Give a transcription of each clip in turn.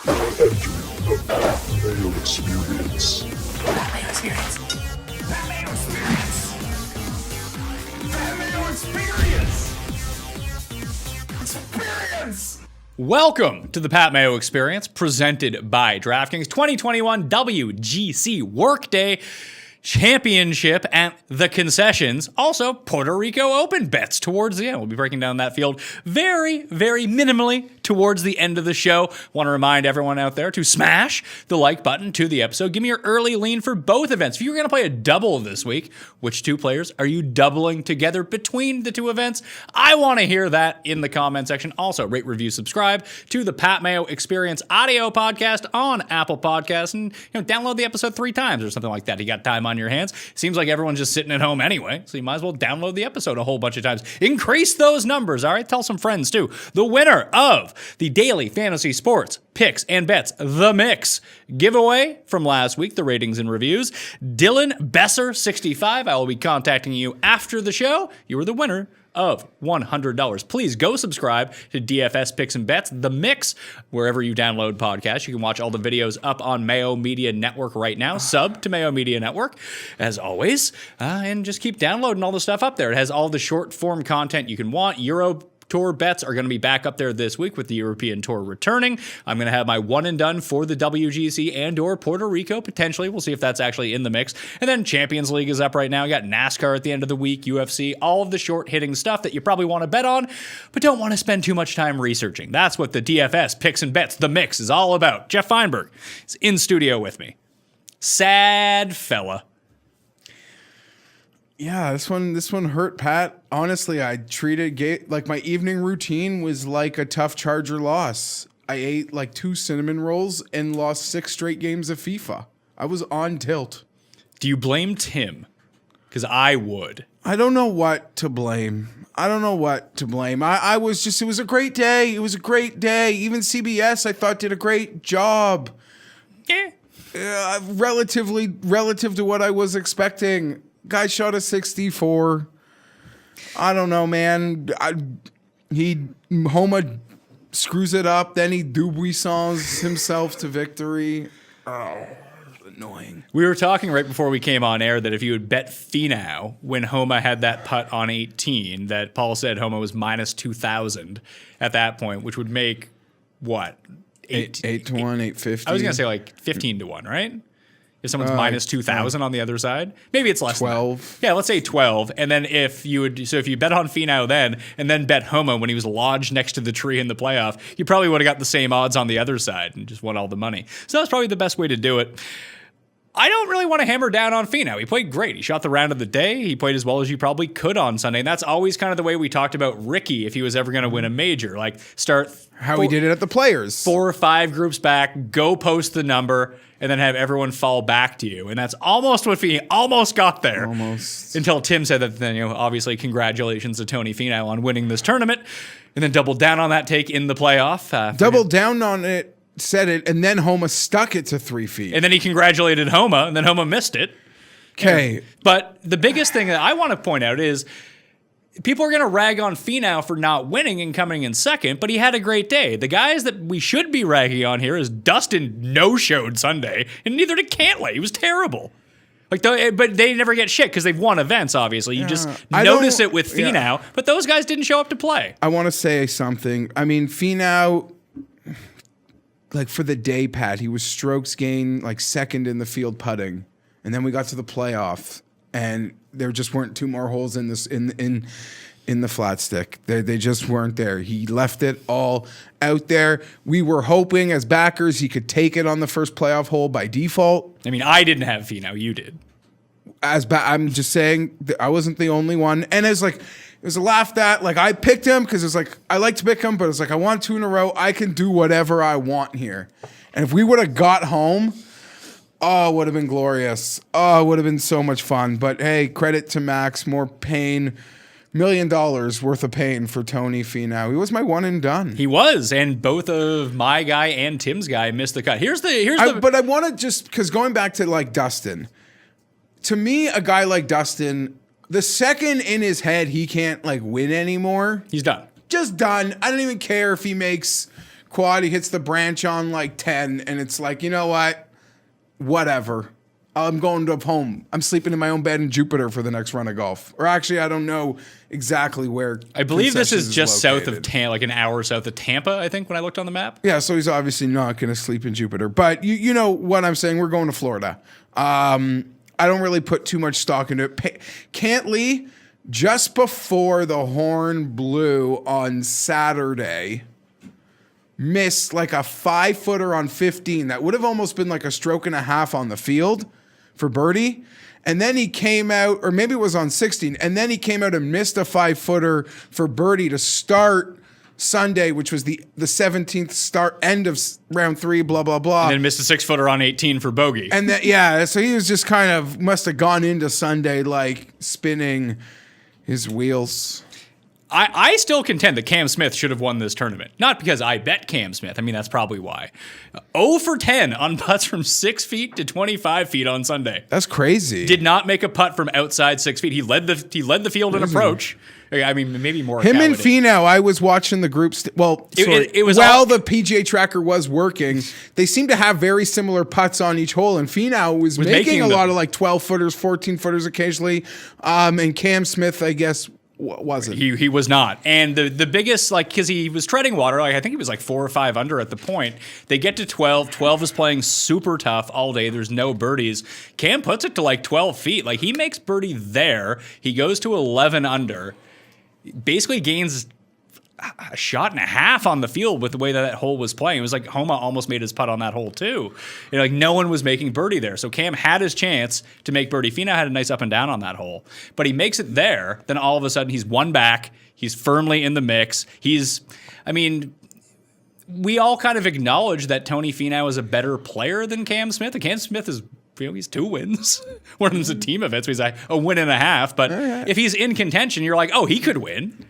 The Mayo Experience. That Mayo Experience. That Mayo Experience. That Mayo Experience. Experience. Welcome to the Pat Mayo Experience, presented by DraftKings 2021 WGC Workday Championship at the concessions. Also, Puerto Rico Open bets towards the end. We'll be breaking down that field very, very minimally towards the end of the show. Want to remind everyone out there to smash the like button to the episode. Give me your early lean for both events. If you were going to play a double this week, which two players are you doubling together between the two events? I want to hear that in the comment section. Also, rate, review, subscribe to the Pat Mayo Experience audio podcast on Apple Podcasts, and download the episode 3 times or something like that. You got time on your hands. Seems like everyone's just sitting at home anyway, so you might as well download the episode a whole bunch of times. Increase those numbers, all right? Tell some friends too. The winner of the Daily Fantasy Sports Picks and Bets, The Mix giveaway from last week, the ratings and reviews, Dylan Besser 65. I will be contacting you after the show. You are the winner of $100. Please go subscribe to DFS Picks and Bets, The Mix, wherever you download podcasts. You can watch all the videos up on Mayo Media Network right now. Sub to Mayo Media Network, as always, and just keep downloading all the stuff up there. It has all the short form content you can want. Euro Tour bets are going to be back up there this week with the European Tour returning. I'm going to have my one and done for the WGC and or Puerto Rico, potentially. We'll see if that's actually in the mix. And then Champions League is up right now. You got NASCAR at the end of the week, UFC, all of the short-hitting stuff that you probably want to bet on, but don't want to spend too much time researching. That's what the DFS Picks and Bets, The Mix, is all about. Geoff Fienberg is in studio with me. Sad fella. Yeah, this one hurt, Pat. Honestly, I treated like my evening routine was like a tough Charger loss. I ate like 2 cinnamon rolls and lost 6 straight games of FIFA. I was on tilt. Do you blame Tim? Because I would. I don't know what to blame. I was just, it was a great day. Even CBS, I thought, did a great job. Yeah. Relative to what I was expecting. Guy shot a 64. I don't know, man. Homa screws it up. Then he Dubuissons himself to victory. Oh, annoying. We were talking right before we came on air that if you would bet Finau when Homa had that putt on 18, that Paul said Homa was minus 2,000 at that point, which would make what? 8 to 1, 850. I was going to say like 15 to 1, right? If someone's minus 2,000 on the other side, maybe it's less. 12. Than that. Yeah, let's say 12. And then if you bet on Finau then, and then bet Homa when he was lodged next to the tree in the playoff, you probably would have got the same odds on the other side and just won all the money. So that's probably the best way to do it. I don't really want to hammer down on Finau. He played great. He shot the round of the day. He played as well as you probably could on Sunday. And that's always kind of the way we talked about Ricky if he was ever going to win a major. Like start how he did it at the Players. 4 or 5 groups back, go post the number, and then have everyone fall back to you. And that's almost what he almost got there. Almost. Until Tim said that then, obviously congratulations to Tony Finau on winning this tournament. And then doubled down on that take in the playoff. Doubled down on it. Said it, and then Homa stuck it to 3 feet. And then he congratulated Homa, and then Homa missed it. Okay. But the biggest thing that I want to point out is people are going to rag on Finau for not winning and coming in second, but he had a great day. The guys that we should be ragging on here is Dustin no-showed Sunday, and neither did Cantlay. He was terrible. But they never get shit because they've won events, obviously. You just notice it with Finau, but those guys didn't show up to play. I want to say something. I mean, Finau, like for the day, Pat, he was strokes gained like second in the field putting, and then we got to the playoff, and there just weren't 2 more holes in this in the flat stick. They just weren't there. He left it all out there. We were hoping as backers he could take it on the first playoff hole by default. I mean, I didn't have Finau. You did. I'm just saying I wasn't the only one, and it was a laugh that like I picked him because it's like I like to pick him, but it's like I want 2 in a row. I can do whatever I want here, and if we would have got home, oh, it would have been glorious. Oh, it would have been so much fun. But hey, credit to Max. More pain, $1 million worth of pain for Tony Finau. He was my one and done. He was, and both of my guy and Tim's guy missed the cut. But I want to just because going back to like Dustin, to me, a guy like Dustin. The second in his head he can't like win anymore. He's done. Just done. I don't even care if he makes quad. He hits the branch on like 10, and it's like, you know what? Whatever. I'm going to home. I'm sleeping in my own bed in Jupiter for the next run of golf. Or actually, I don't know exactly where. I believe this is just south of located. Tampa, like an hour south of Tampa, I think, when I looked on the map. Yeah, so he's obviously not going to sleep in Jupiter. But you know what I'm saying? We're going to Florida. I don't really put too much stock into it. Cantley, just before the horn blew on Saturday, missed like a 5-footer on 15. That would have almost been like a stroke and a half on the field for birdie. And then he came out, or maybe it was on 16, and then he came out and missed a 5-footer for birdie to start Sunday, which was the 17th start, end of round 3, blah, blah, blah. And then missed a 6-footer on 18 for bogey. And that, yeah, so he was just kind of, must have gone into Sunday like spinning his wheels. I still contend that Cam Smith should have won this tournament. Not because I bet Cam Smith. I mean, that's probably why. 0 for 10 on putts from 6 feet to 25 feet on Sunday. That's crazy. Did not make a putt from outside 6 feet. He led the field in approach. I mean, maybe more. Him and Finau, I was watching the groups. The PGA tracker was working. They seemed to have very similar putts on each hole, and Finau was making a lot of like 12-footers, 14-footers occasionally. And Cam Smith, I guess, wasn't. He was not. And the biggest, like, because he was treading water, like I think he was like 4 or 5 under at the point. They get to 12. 12 is playing super tough all day. There's no birdies. Cam puts it to like 12 feet. Like, he makes birdie there. He goes to 11 under. Basically gains a shot and a half on the field with the way that hole was playing. It was like Homa almost made his putt on that hole too. Like, no one was making birdie there. So Cam had his chance to make birdie. Finau had a nice up and down on that hole, but he makes it there. Then all of a sudden he's one back. He's firmly in the mix. We all kind of acknowledge that Tony Finau is a better player than Cam Smith. And Cam Smith is, he's 2 wins. One of them's a team event, so he's like a win and a half. But if he's in contention, you're like, oh, he could win.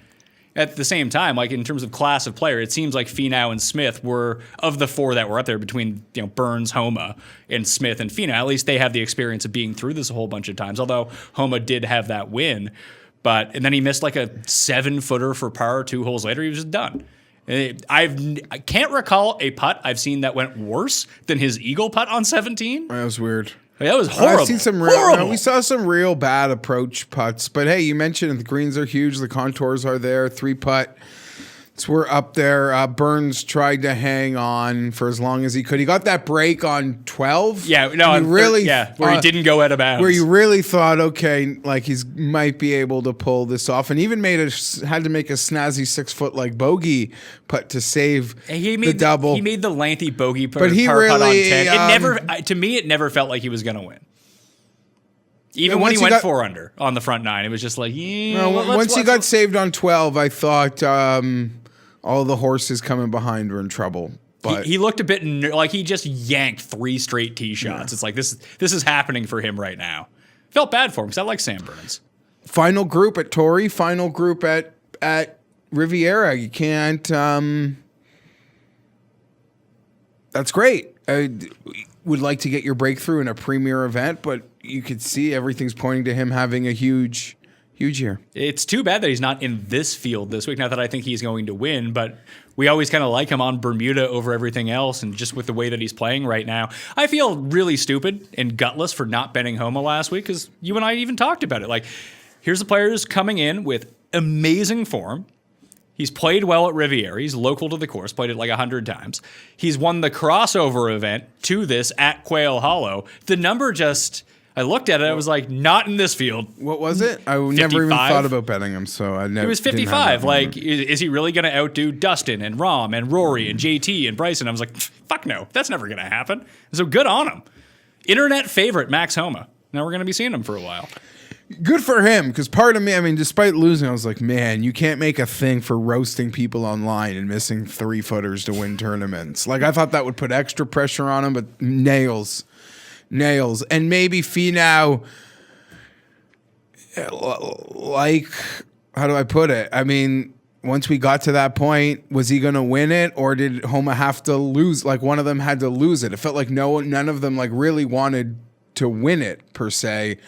At the same time, like in terms of class of player, it seems like Finau and Smith were, of the 4 that were up there between Burns, Homa, and Smith and Finau, at least they have the experience of being through this a whole bunch of times, although Homa did have that win. And then he missed like a 7-footer for par 2 holes later. He was just done. I can't recall a putt I've seen that went worse than his eagle putt on 17. That was weird. That was horrible. I've seen some we saw some real bad approach putts, but hey, you mentioned the greens are huge, the contours are there, 3-putt. We're up there. Burns tried to hang on for as long as he could. He got that break on 12. Yeah, no, where he didn't go out of bounds. Where you really thought, okay, like he's might be able to pull this off, and even had to make a snazzy 6-foot like bogey putt to save the double. He made the lengthy bogey putt, but he putt on really 10. To me, it never felt like he was going to win. Even when he went 4 under on the front 9, it was just like, once he got saved on 12, I thought all the horses coming behind were in trouble. But he looked a bit like he just yanked 3 straight tee shots. Yeah. It's like this is happening for him right now. Felt bad for him because I like Sam Burns. Final group at Torrey, final group at Riviera. You can't. That's great. I would like to get your breakthrough in a premier event, but you could see everything's pointing to him having a huge year. It's too bad that he's not in this field this week. Not that I think he's going to win, but we always kind of like him on Bermuda over everything else, and just with the way that he's playing right now. I feel really stupid and gutless for not betting Homa last week because you and I even talked about it. Like, here's the players coming in with amazing form. He's played well at Riviera. He's local to the course, played it like 100 times. He's won the crossover event to this at Quail Hollow. The number just... I looked at it. I was like, not in this field. What was it? I never even thought about betting him, so I never. He was 55. Like, is he really going to outdo Dustin and Rahm and Rory and JT and Bryson? I was like, fuck no, that's never going to happen. So good on him. Internet favorite Max Homa. Now we're going to be seeing him for a while. Good for him, because part of me, I mean, despite losing, I was like, man, you can't make a thing for roasting people online and missing 3-footers to win tournaments. Like, I thought that would put extra pressure on him, but nails. And maybe Finau, like, how do I put it? I mean, once we got to that point, was he going to win it, or did Homa have to lose? Like, one of them had to lose it. It felt like none of them like really wanted to win it per se.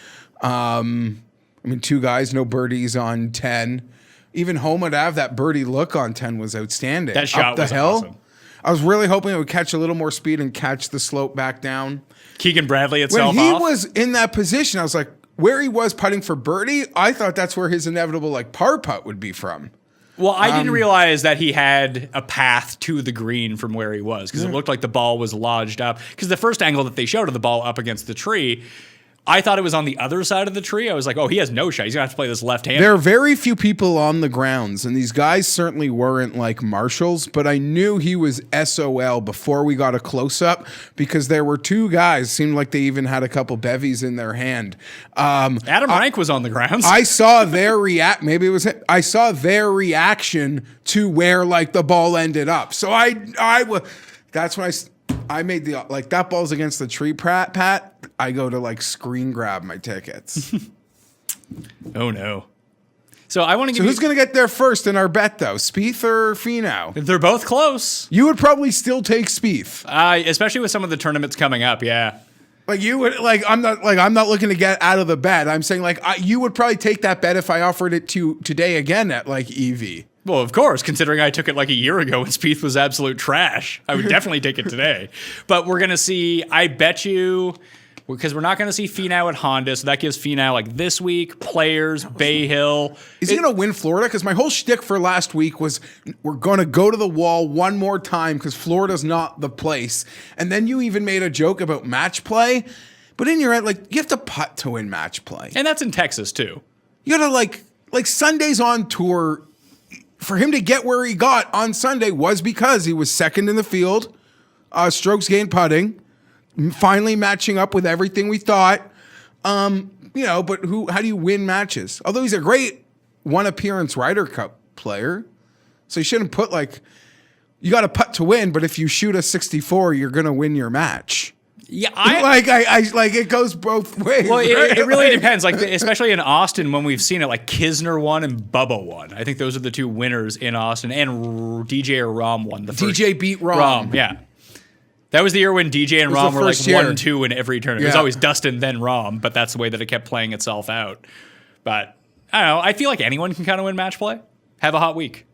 I mean, 2 guys, no birdies on 10. Even Homa to have that birdie look on 10 was outstanding. That shot was awesome. I was really hoping it would catch a little more speed and catch the slope back down. Keegan Bradley When itself he off. was in that position, I was like, where he was putting for birdie, I thought that's where his inevitable like par putt would be from. Well, I didn't realize that he had a path to the green from where he was because it looked like the ball was lodged up. Because the first angle that they showed of the ball up against the tree, I thought it was on the other side of the tree. I was like, oh, he has no shot. He's going to have to play this left-handed. There are very few people on the grounds, and these guys certainly weren't like marshals, but I knew he was SOL before we got a close-up because there were two guys, seemed like they even had a couple bevies in their hand. Adam Rank was on the grounds. I saw their maybe it was him. I saw their reaction to where like the ball ended up. So that's when I made the, like, that ball's against the tree, Pat. I go to like screen grab my tickets. Oh no. So I want to give So who's going to get there first in our bet though? Spieth or Finau? They're both close. You would probably still take Spieth. Especially with some of the tournaments coming up, yeah. Like you would, I'm not looking to get out of the bet. I'm saying you would probably take that bet if I offered it to today again at like EV. Well, of course, considering I took it like a year ago when Spieth was absolute trash. I would definitely take it today. But we're going to see, I bet you, because we're not going to see Finau at Honda, so that gives Finau like this week, Players, Bay Hill. Is he going to win Florida? Because my whole shtick for last week was we're going to go to the wall one more time because Florida's not the place. And then you even made a joke about match play. But in your head, like, you have to putt to win match play. And that's in Texas, too. You got to like Sunday's on tour. For him to get where he got on Sunday was because he was second in the field, strokes gained putting, finally matching up with everything we thought. But how do you win matches? Although he's a great one appearance Ryder Cup player. So you shouldn't put you got to putt to win, but if you shoot a 64, you're going to win your match. Yeah, it goes both ways. Well, right? it really depends. Like, especially in Austin, when we've seen it, like Kisner won and Bubba won. I think those are the two winners in Austin, and DJ or Rahm won the first. DJ beat Rahm. Yeah, that was the year when DJ and Rahm were like 1-2 in every tournament. Yeah. It was always Dustin then Rahm, but that's the way that it kept playing itself out. But I don't know. I feel like anyone can kind of win match play. Have a hot week.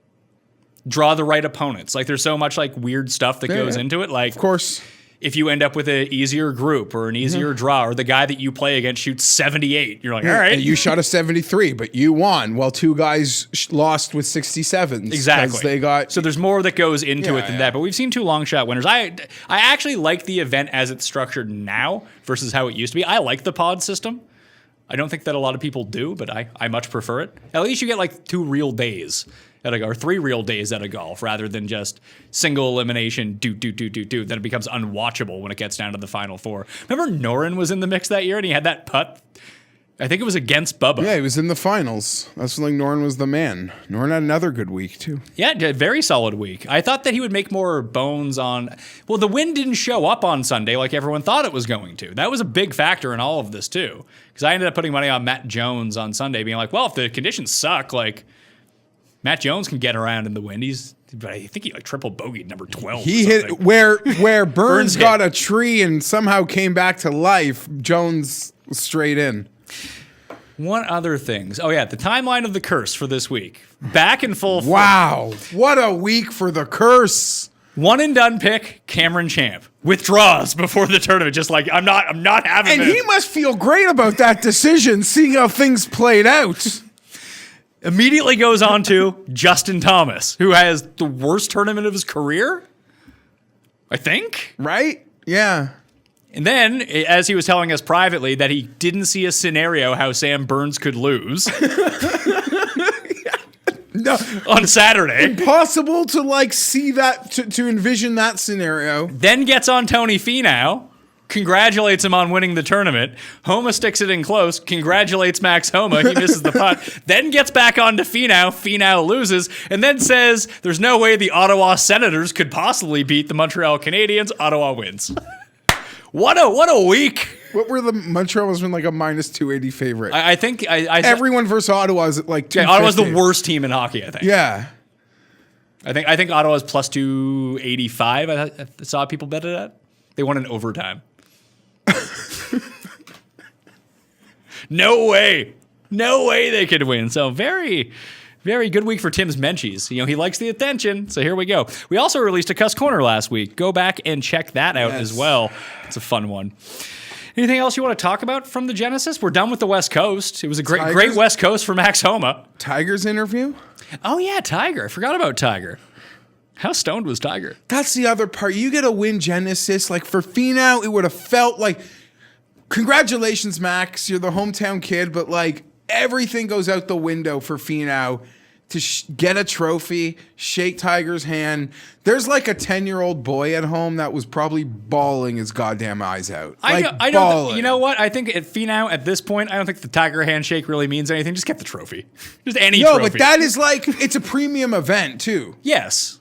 Draw the right opponents. Like, there's so much like weird stuff that goes into it. Like, of course. If you end up with an easier group or an easier draw, or the guy that you play against shoots 78, you're like, all right. And you shot a 73, but you won, while two guys lost with 67s. Exactly. They got so there's more that goes into it than yeah. that. But we've seen two long shot winners. I actually like the event as it's structured now versus how it used to be. I like the pod system. I don't think that a lot of people do, but I much prefer it. At least you get like 2 real days or 3 real days at a golf rather than just single elimination, do. Then it becomes unwatchable when it gets down to the final 4. Remember Noren was in the mix that year and he had that putt? I think it was against Bubba. Yeah, he was in the finals. That's when Noren was the man. Noren had another good week too. Yeah, a very solid week. I thought that he would make more bones on... Well, the wind didn't show up on Sunday like everyone thought it was going to. That was a big factor in all of this too. Because I ended up putting money on Matt Jones on Sunday, being like, well, if the conditions suck, like... Matt Jones can get around in the wind. But I think he like triple bogeyed number 12. He hit where Burns hit. got a tree and somehow came back to life. Jones was straight in. One other things. Oh yeah, the timeline of the curse for this week. Back in full. Wow, what a week for the curse. One and done pick, Cameron Champ. Withdraws before the tournament. Just like, I'm not having And this. he must feel great about that decision, seeing how things played out. Immediately goes on to Justin Thomas, who has the worst tournament of his career, I think. Right? Yeah. And then, as he was telling us privately, that he didn't see a scenario how Sam Burns could lose No, on Saturday. impossible to see that, to envision that scenario. Then gets on Tony Finau, congratulates him on winning the tournament. Homa sticks it in close, congratulates Max Homa, he misses the putt. Then gets back on to Finau, Finau loses, and then says there's no way the Ottawa Senators could possibly beat the Montreal Canadiens. Ottawa wins. What a week. What were the Montreal was been like a minus 280 favorite? I think Everyone versus Ottawa is at like 250. yeah, Ottawa's the worst team in hockey, I think. Yeah. I think Ottawa's plus 285. I saw people bet it at. They won in overtime. No way they could win. So very, Very good week for Tim's Menchies. He likes the attention, so here we go. We also released a Cuss Corner last week. Go back and check that out as well. It's a fun one. Anything else you want to talk about from the Genesis? We're done with the West Coast. It was a great West Coast for Max Homa. Tiger's interview? Oh, yeah, Tiger. I forgot about Tiger. How stoned was Tiger? That's the other part. You get a win Genesis. Like for Finau, it would have felt like, congratulations, Max. You're the hometown kid, but like everything goes out the window for Finau to get a trophy, shake Tiger's hand. There's like a 10-year-old boy at home that was probably bawling his goddamn eyes out. I know. You know what? I think at Finau at this point, I don't think the Tiger handshake really means anything. Just get the trophy. Just any trophy. No, but that is like, it's a premium event too. Yes.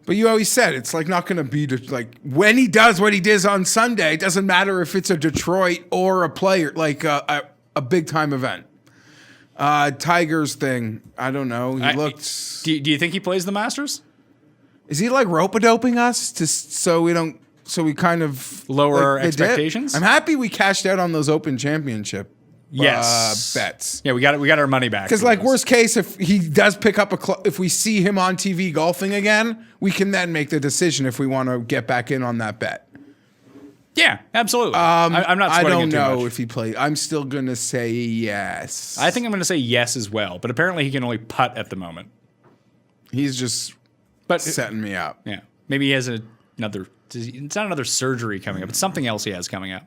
But you always said it's like not going to be like when he does what he did on Sunday. It doesn't matter if it's a Detroit or a player, like a big time event. Tiger's thing, I don't know. He looked. Do you think he plays the Masters? Is he like rope-a-doping us so we kind of lower our expectations? I'm happy we cashed out on those Open Championship. Yes, bets. Yeah, we got our money back. Because like worst case, if he does pick up if we see him on TV golfing again, we can then make the decision if we want to get back in on that bet. Yeah, absolutely. I'm not. I don't don't know if he played. I'm still gonna say yes. I think I'm gonna say yes as well. But apparently he can only putt at the moment. He's just setting me up. Yeah, maybe he has another. It's not another surgery coming up. It's something else he has coming up.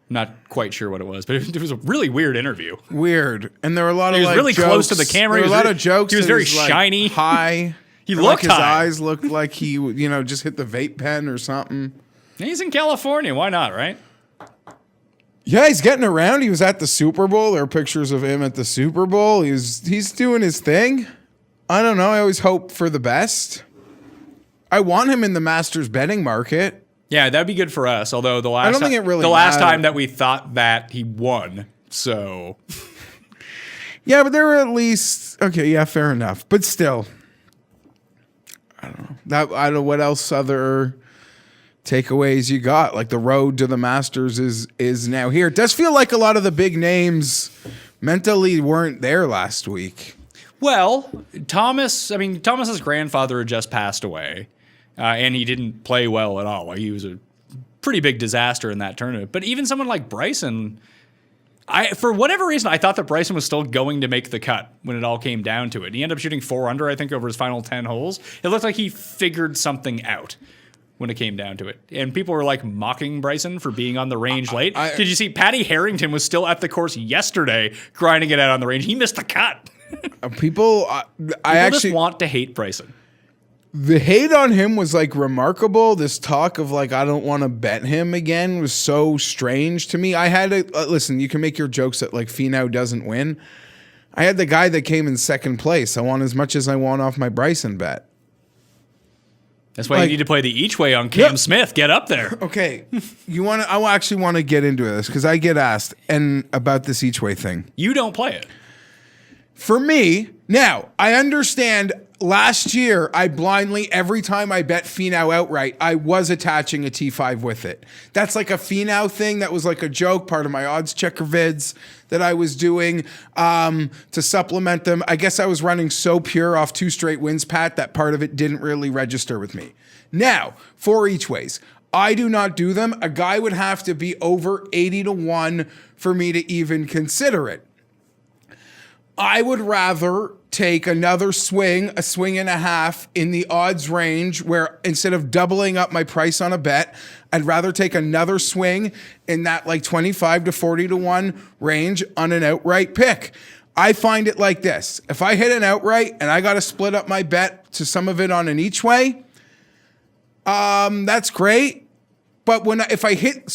Not quite sure what it was, but it was a really weird interview. Weird, and there were a lot of. He was really jokes. close to the camera. There were a lot of jokes. He was very shiny. High. He looked his high. His eyes looked like he, just hit the vape pen or something. He's in California. Why not, right? Yeah, he's getting around. He was at the Super Bowl. There are pictures of him at the Super Bowl. He's doing his thing. I don't know. I always hope for the best. I want him in the Masters betting market. Yeah, that'd be good for us. Although the last last time that we thought that he won, so yeah, but there were at least fair enough. But still, I don't know. I don't know what else other takeaways you got. Like the road to the Masters is now here. It does feel like a lot of the big names mentally weren't there last week. Well, Thomas's grandfather had just passed away, and he didn't play well at all. Like, he was a pretty big disaster in that tournament. But even someone like Bryson, for whatever reason, I thought that Bryson was still going to make the cut when it all came down to it. He ended up shooting 4 under, I think, over his final 10 holes. It looked like he figured something out when it came down to it. And people were like mocking Bryson for being on the range late. Did you see Patty Harrington was still at the course yesterday grinding it out on the range? He missed the cut. People just want to hate Bryson. The hate on him was like remarkable. This talk of like, I don't want to bet him again was so strange to me. I had to listen, you can make your jokes that like Finau doesn't win. I had the guy that came in second place. I want as much as I want off my Bryson bet. That's why you need to play the each way on Cam Smith. Get up there. Okay. I actually want to get into this because I get asked about this each way thing. You don't play it. For me, now, I understand last year I blindly, every time I bet Finau outright, I was attaching a T5 with it. That's like a Finau thing. That was like a joke, part of my odds checker vids that I was doing to supplement them. I guess I was running so pure off 2 straight wins, Pat, that part of it didn't really register with me. Now, for each ways, I do not do them. A guy would have to be over 80-1 for me to even consider it. I would rather take another swing, a swing and a half in the odds range where instead of doubling up my price on a bet, I'd rather take another swing in that like 25 to 40-1 range on an outright pick. I find it like this. If I hit an outright and I got to split up my bet to some of it on an each way, that's great. But if I hit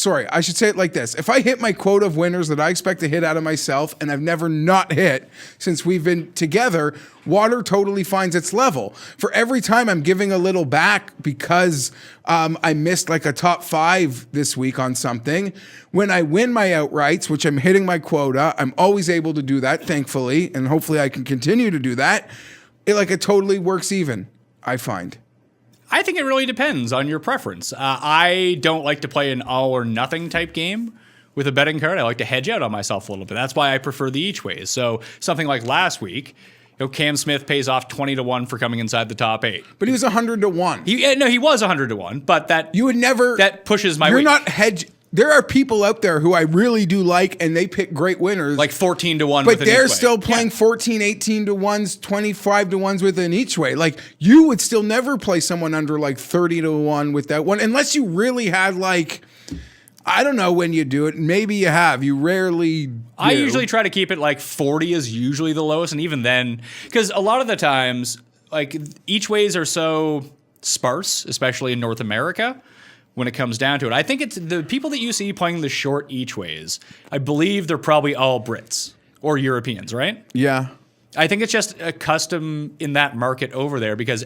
my quota of winners that I expect to hit out of myself, and I've never not hit since we've been together, water totally finds its level. For every time I'm giving a little back because I missed like a top 5 this week on something, when I win my outrights, which I'm hitting my quota, I'm always able to do that, thankfully, and hopefully I can continue to do that. It totally works even, I find. I think it really depends on your preference. I don't like to play an all or nothing type game with a betting card, I like to hedge out on myself a little bit. That's why I prefer the each ways. So something like last week, Cam Smith pays off 20-1 for coming inside the top 8. But he was 100-1. He was 100-1, but that pushes my You're weight. not hedge. There are people out there who I really do like, and they pick great winners. Like 14-1 but with an they're each way. still playing 14, 18-1s, 25-1s with an each way. Like, you would still never play someone under like 30-1 with that one, unless you really had like, I don't know when you do it. Maybe you have. You rarely do. I usually try to keep it like 40 is usually the lowest, and even then, because a lot of the times, like, each ways are so sparse, especially in North America, when it comes down to it. I think it's the people that you see playing the short each ways, I believe they're probably all Brits or Europeans, right? Yeah. I think it's just a custom in that market over there because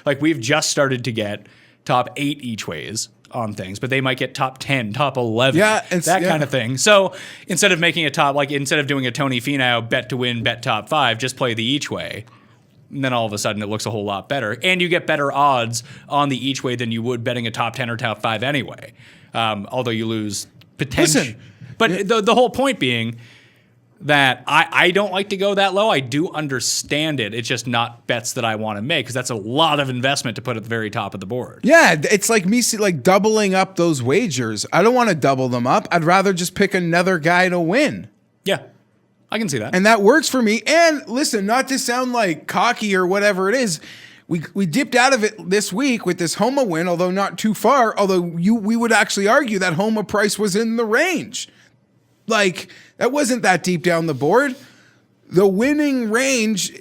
like we've just started to get top 8 each ways on things, but they might get top 10, top 11, kind of thing. So instead of making instead of doing a Tony Finau bet to win, bet top 5, just play the each way. And then all of a sudden it looks a whole lot better. And you get better odds on the each way than you would betting a top 10 or top 5 anyway. Although you lose potential. Listen. But the whole point being that I don't like to go that low. I do understand it. It's just not bets that I want to make because that's a lot of investment to put at the very top of the board. Yeah, it's like me doubling up those wagers. I don't want to double them up. I'd rather just pick another guy to win. Yeah. I can see that. And that works for me. And listen, not to sound like cocky or whatever it is, we dipped out of it this week with this Homa win, although not too far. Although we would actually argue that Homa price was in the range. Like, that wasn't that deep down the board. The winning range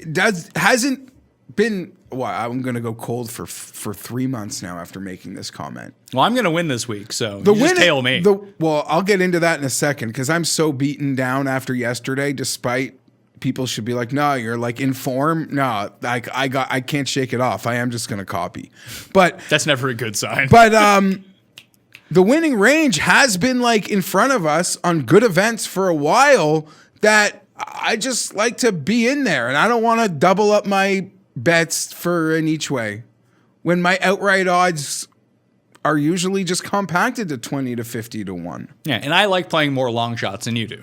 hasn't been. Well, I'm going to go cold for 3 months now after making this comment. Well, I'm going to win this week, so just tail me. Well, I'll get into that in a second because I'm so beaten down after yesterday. Despite people should be like, no, you're like in form. No, I can't shake it off. I am just going to copy, but that's never a good sign. But the winning range has been like in front of us on good events for a while. That I just like to be in there, and I don't want to double up my bets for an each way when my outright odds are usually just compacted to 20 to 50-1. Yeah, and I like playing more long shots than you do.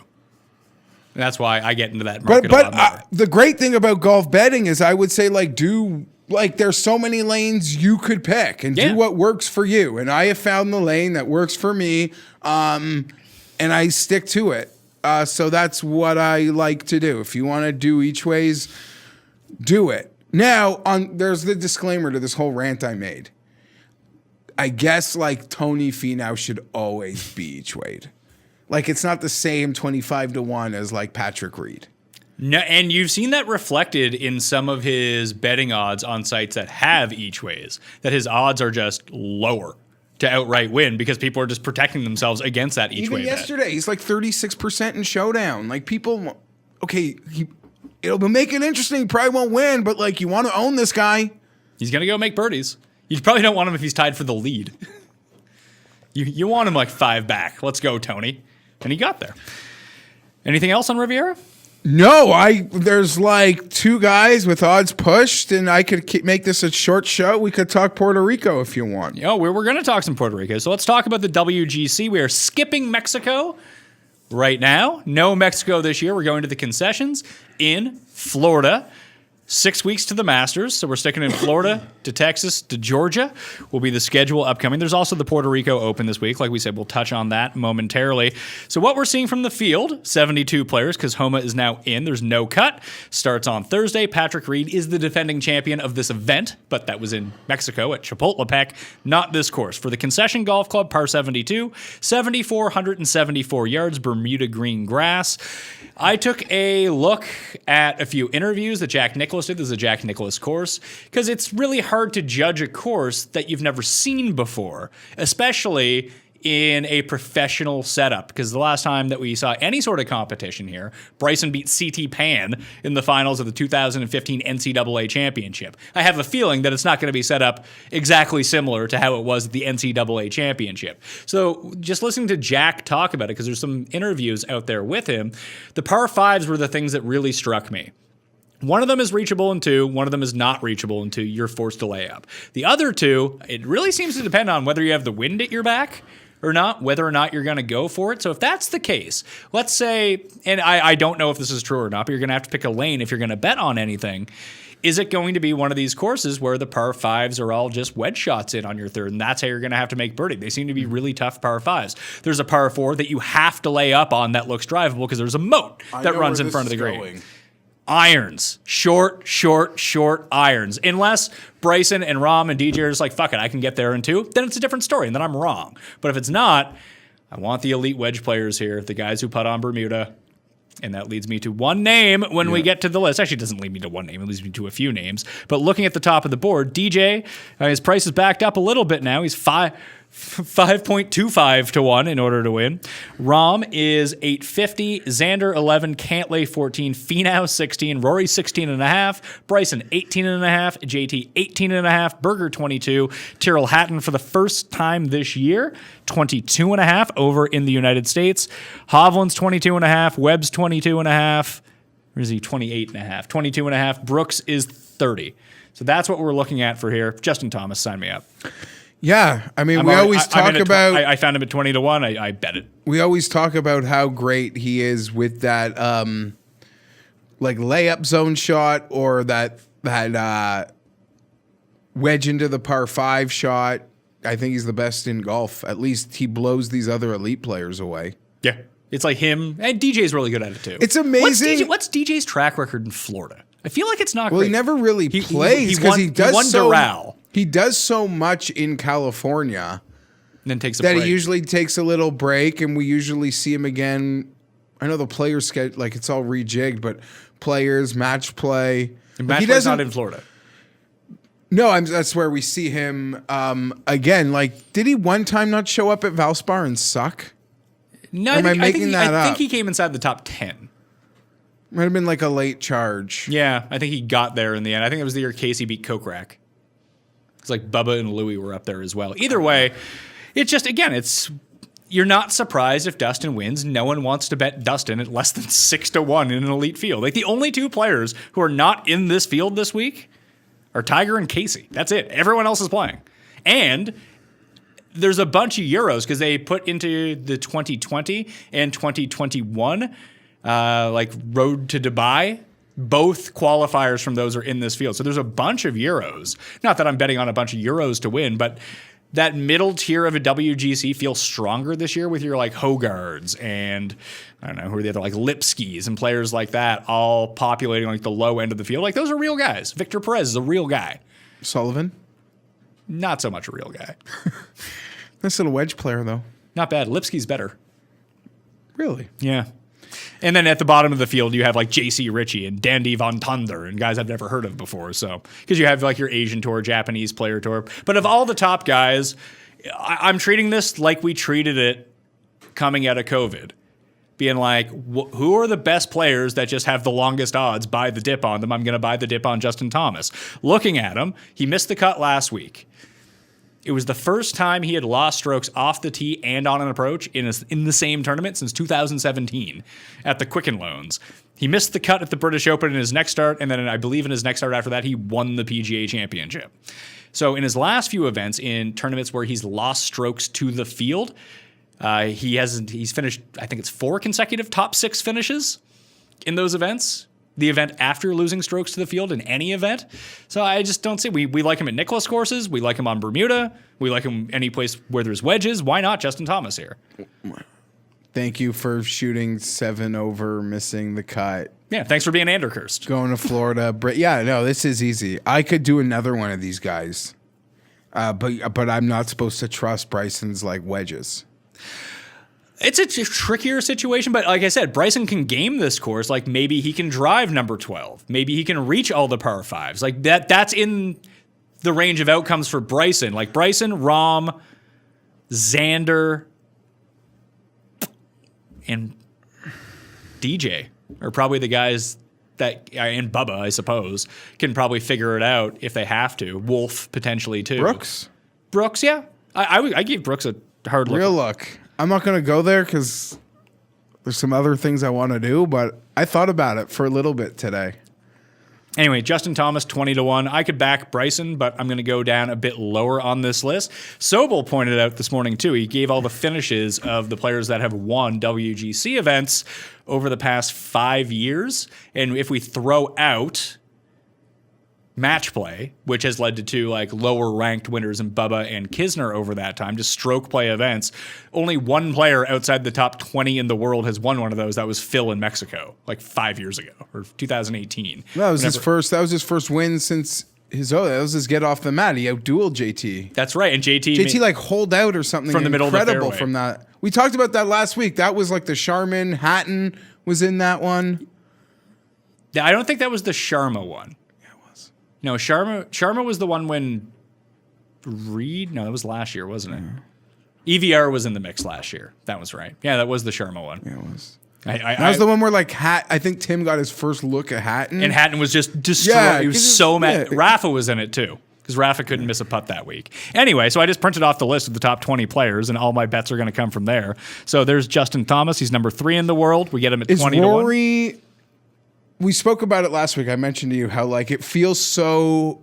And that's why I get into that market a lot more. The great thing about golf betting is I would say there's so many lanes you could pick and do what works for you. And I have found the lane that works for me, and I stick to it. So that's what I like to do. If you want to do each ways, do it. Now, there's the disclaimer to this whole rant I made. I guess like Tony Finau should always be each weighed. Like, it's not the same 25-1 as like Patrick Reed. No, and you've seen that reflected in some of his betting odds on sites that have each ways, that his odds are just lower to outright win because people are just protecting themselves against that each way. Even yesterday, he's like 36% in Showdown. Like, people, okay, it'll make it interesting. He probably won't win, but like, you want to own this guy. He's going to go make birdies. You probably don't want him if he's tied for the lead. You want him like 5 back. Let's go, Tony. And he got there. Anything else on Riviera? No, there's like 2 guys with odds pushed, and I could make this a short show. We could talk Puerto Rico if you want. We're going to talk some Puerto Rico. So let's talk about the WGC. We are skipping Mexico right now. No Mexico this year. We're going to the concessions in Florida. 6 weeks to the Masters, so we're sticking in Florida to Texas to Georgia will be the schedule upcoming. There's also the Puerto Rico Open this week. Like we said, we'll touch on that momentarily. So what we're seeing from the field, 72 players because Homa is now in. There's no cut. Starts on Thursday. Patrick Reed is the defending champion of this event, but that was in Mexico at Chapultepec, not this course. For the Concession Golf Club, par 72, 7,474 yards, Bermuda green grass. I took a look at a few interviews that Jack Nicklaus did. This is a Jack Nicklaus course because it's really hard to judge a course that you've never seen before, especially in a professional setup. Because the last time that we saw any sort of competition here, Bryson beat CT Pan in the finals of the 2015 NCAA Championship. I have a feeling that it's not going to be set up exactly similar to how it was at the NCAA Championship. So just listening to Jack talk about it, because there's some interviews out there with him, the par 5s were the things that really struck me. One of them is reachable in 2. One of them is not reachable in 2. You're forced to lay up. The other 2, it really seems to depend on whether you have the wind at your back or not, whether or not you're going to go for it. So if that's the case, let's say, and I don't know if this is true or not, but you're going to have to pick a lane if you're going to bet on anything. Is it going to be one of these courses where the par fives are all just wedge shots in on your third, and that's how you're going to have to make birdie? They seem to be really tough par fives. There's a par four that you have to lay up on that looks drivable because there's a moat that runs in front of the green. Irons. Short irons. Unless Bryson and Rahm and DJ are just like, fuck it, I can get there in two, then it's a different story, and then I'm wrong. But if it's not, I want the elite wedge players here, the guys who putt on Bermuda. And that leads me to one name when we get to the list. Actually, it doesn't lead me to one name. It leads me to a few names. But looking at the top of the board, DJ, his price is backed up a little bit now. He's 5.25 to 1 in order to win. Rahm is 850, Xander 11, Cantlay 14, Finau 16, Rory 16.5, Bryson 18.5, JT 18.5, Berger 22, Tyrrell Hatton for the first time this year 22.5 over in the United States. Hovland's 22.5, Webb's 22.5. Or is he 28.5? 22.5. Brooks is 30. So that's what we're looking at for here. Justin Thomas, sign me up. Yeah, I mean, I found him at 20 to 1. I bet it. We always talk about how great he is with that, like layup zone shot or that wedge into the par five shot. I think he's the best in golf. At least he blows these other elite players away. Yeah, it's like him, and DJ's really good at it too. It's amazing. What's DJ's track record in Florida? I feel like it's not great. Well, he never really plays because he won Doral. He does so much in California, and then takes a break. He usually takes a little break, and we usually see him again. I know the players schedule, like it's all rejigged, but players, match play. And match play's not in Florida. No, that's where we see him again. Like, did he one time not show up at Valspar and suck? No, I think he came inside the top 10. Might have been like a late charge. Yeah, I think he got there in the end. I think it was the year Casey beat Kokrak. It's like Bubba and Louie were up there as well. Either way, it's just, again, you're not surprised if Dustin wins. No one wants to bet Dustin at less than 6 to 1 in an elite field. Like, the only two players who are not in this field this week are Tiger and Casey. That's it. Everyone else is playing. And there's a bunch of Euros because they put into the 2020 and 2021 like Road to Dubai. Both qualifiers from those are in this field. So there's a bunch of Euros. Not that I'm betting on a bunch of Euros to win, but that middle tier of a WGC feels stronger this year with your like Hogards and I don't know, who are the other, like Lipskis and players like that all populating like the low end of the field. Like those are real guys. Victor Perez is a real guy. Sullivan? Not so much a real guy. Nice little wedge player though. Not bad. Lipski's better. Really? Yeah. And then at the bottom of the field, you have like J.C. Ritchie and Dandy Von Thunder and guys I've never heard of before. So, because you have like your Asian tour, Japanese player tour. But of all the top guys, I'm treating this like we treated it coming out of COVID. Being like, who are the best players that just have the longest odds? Buy the dip on them. I'm going to buy the dip on Justin Thomas. Looking at him, he missed the cut last week. It was the first time he had lost strokes off the tee and on an approach in the same tournament since 2017 at the Quicken Loans. He missed the cut at the British Open in his next start, and then I believe in his next start after that, he won the PGA Championship. So in his last few events, in tournaments where he's lost strokes to the field, he's finished, I think it's 4 consecutive top 6 finishes in those events. The event after losing strokes to the field in any event. So I just don't see. We like him at Nicklaus courses. We like him on Bermuda. We like him any place where there's wedges. Why not Justin Thomas here? Thank you for shooting 7 over, missing the cut. Yeah, thanks for being Anderhurst. Going to Florida. Yeah, no, this is easy. I could do another one of these guys. But I'm not supposed to trust Bryson's like wedges. It's a trickier situation, but like I said, Bryson can game this course. Like maybe he can drive number 12. Maybe he can reach all the par 5s. Like that's in the range of outcomes for Bryson. Like Bryson, Rahm, Xander, and DJ are probably the guys that, and Bubba, I suppose, can probably figure it out if they have to. Wolf potentially too. Brooks, yeah. I give Brooks a hard look. Real look. I'm not going to go there because there's some other things I want to do, but I thought about it for a little bit today. Anyway, Justin Thomas, 20-1. I could back Bryson, but I'm going to go down a bit lower on this list. Sobel pointed out this morning, too. He gave all the finishes of the players that have won WGC events over the past 5 years. And if we throw out match play, which has led to two like lower ranked winners in Bubba and Kisner over that time, just stroke play events. Only one player outside the top 20 in the world has won one of those. That was Phil in Mexico, like 5 years ago, or 2018. That was his first win since that was his get off the mat. He outdueled JT. That's right, and JT like hold out or something from the middle of the incredible fairway. From that. We talked about that last week. That was like the Sharman Hatton was in that one. I don't think that was the Sharma one. No, Sharma was the one when Reed. No, that was last year, wasn't it? EVR was in the mix last year. That was right. Yeah, that was the Sharma one. Yeah, it was. That was the one where like I think Tim got his first look at Hatton, and Hatton was just destroyed. Yeah, he was so mad. yeah. Rafa was in it too because Rafa couldn't miss a putt that week. Anyway, so I just printed off the list of the top 20 players, and all my bets are going to come from there. So there's Justin Thomas. He's number 3 in the world. We get him at 20 to 1. Rory? We spoke about it last week. I mentioned to you how like it feels so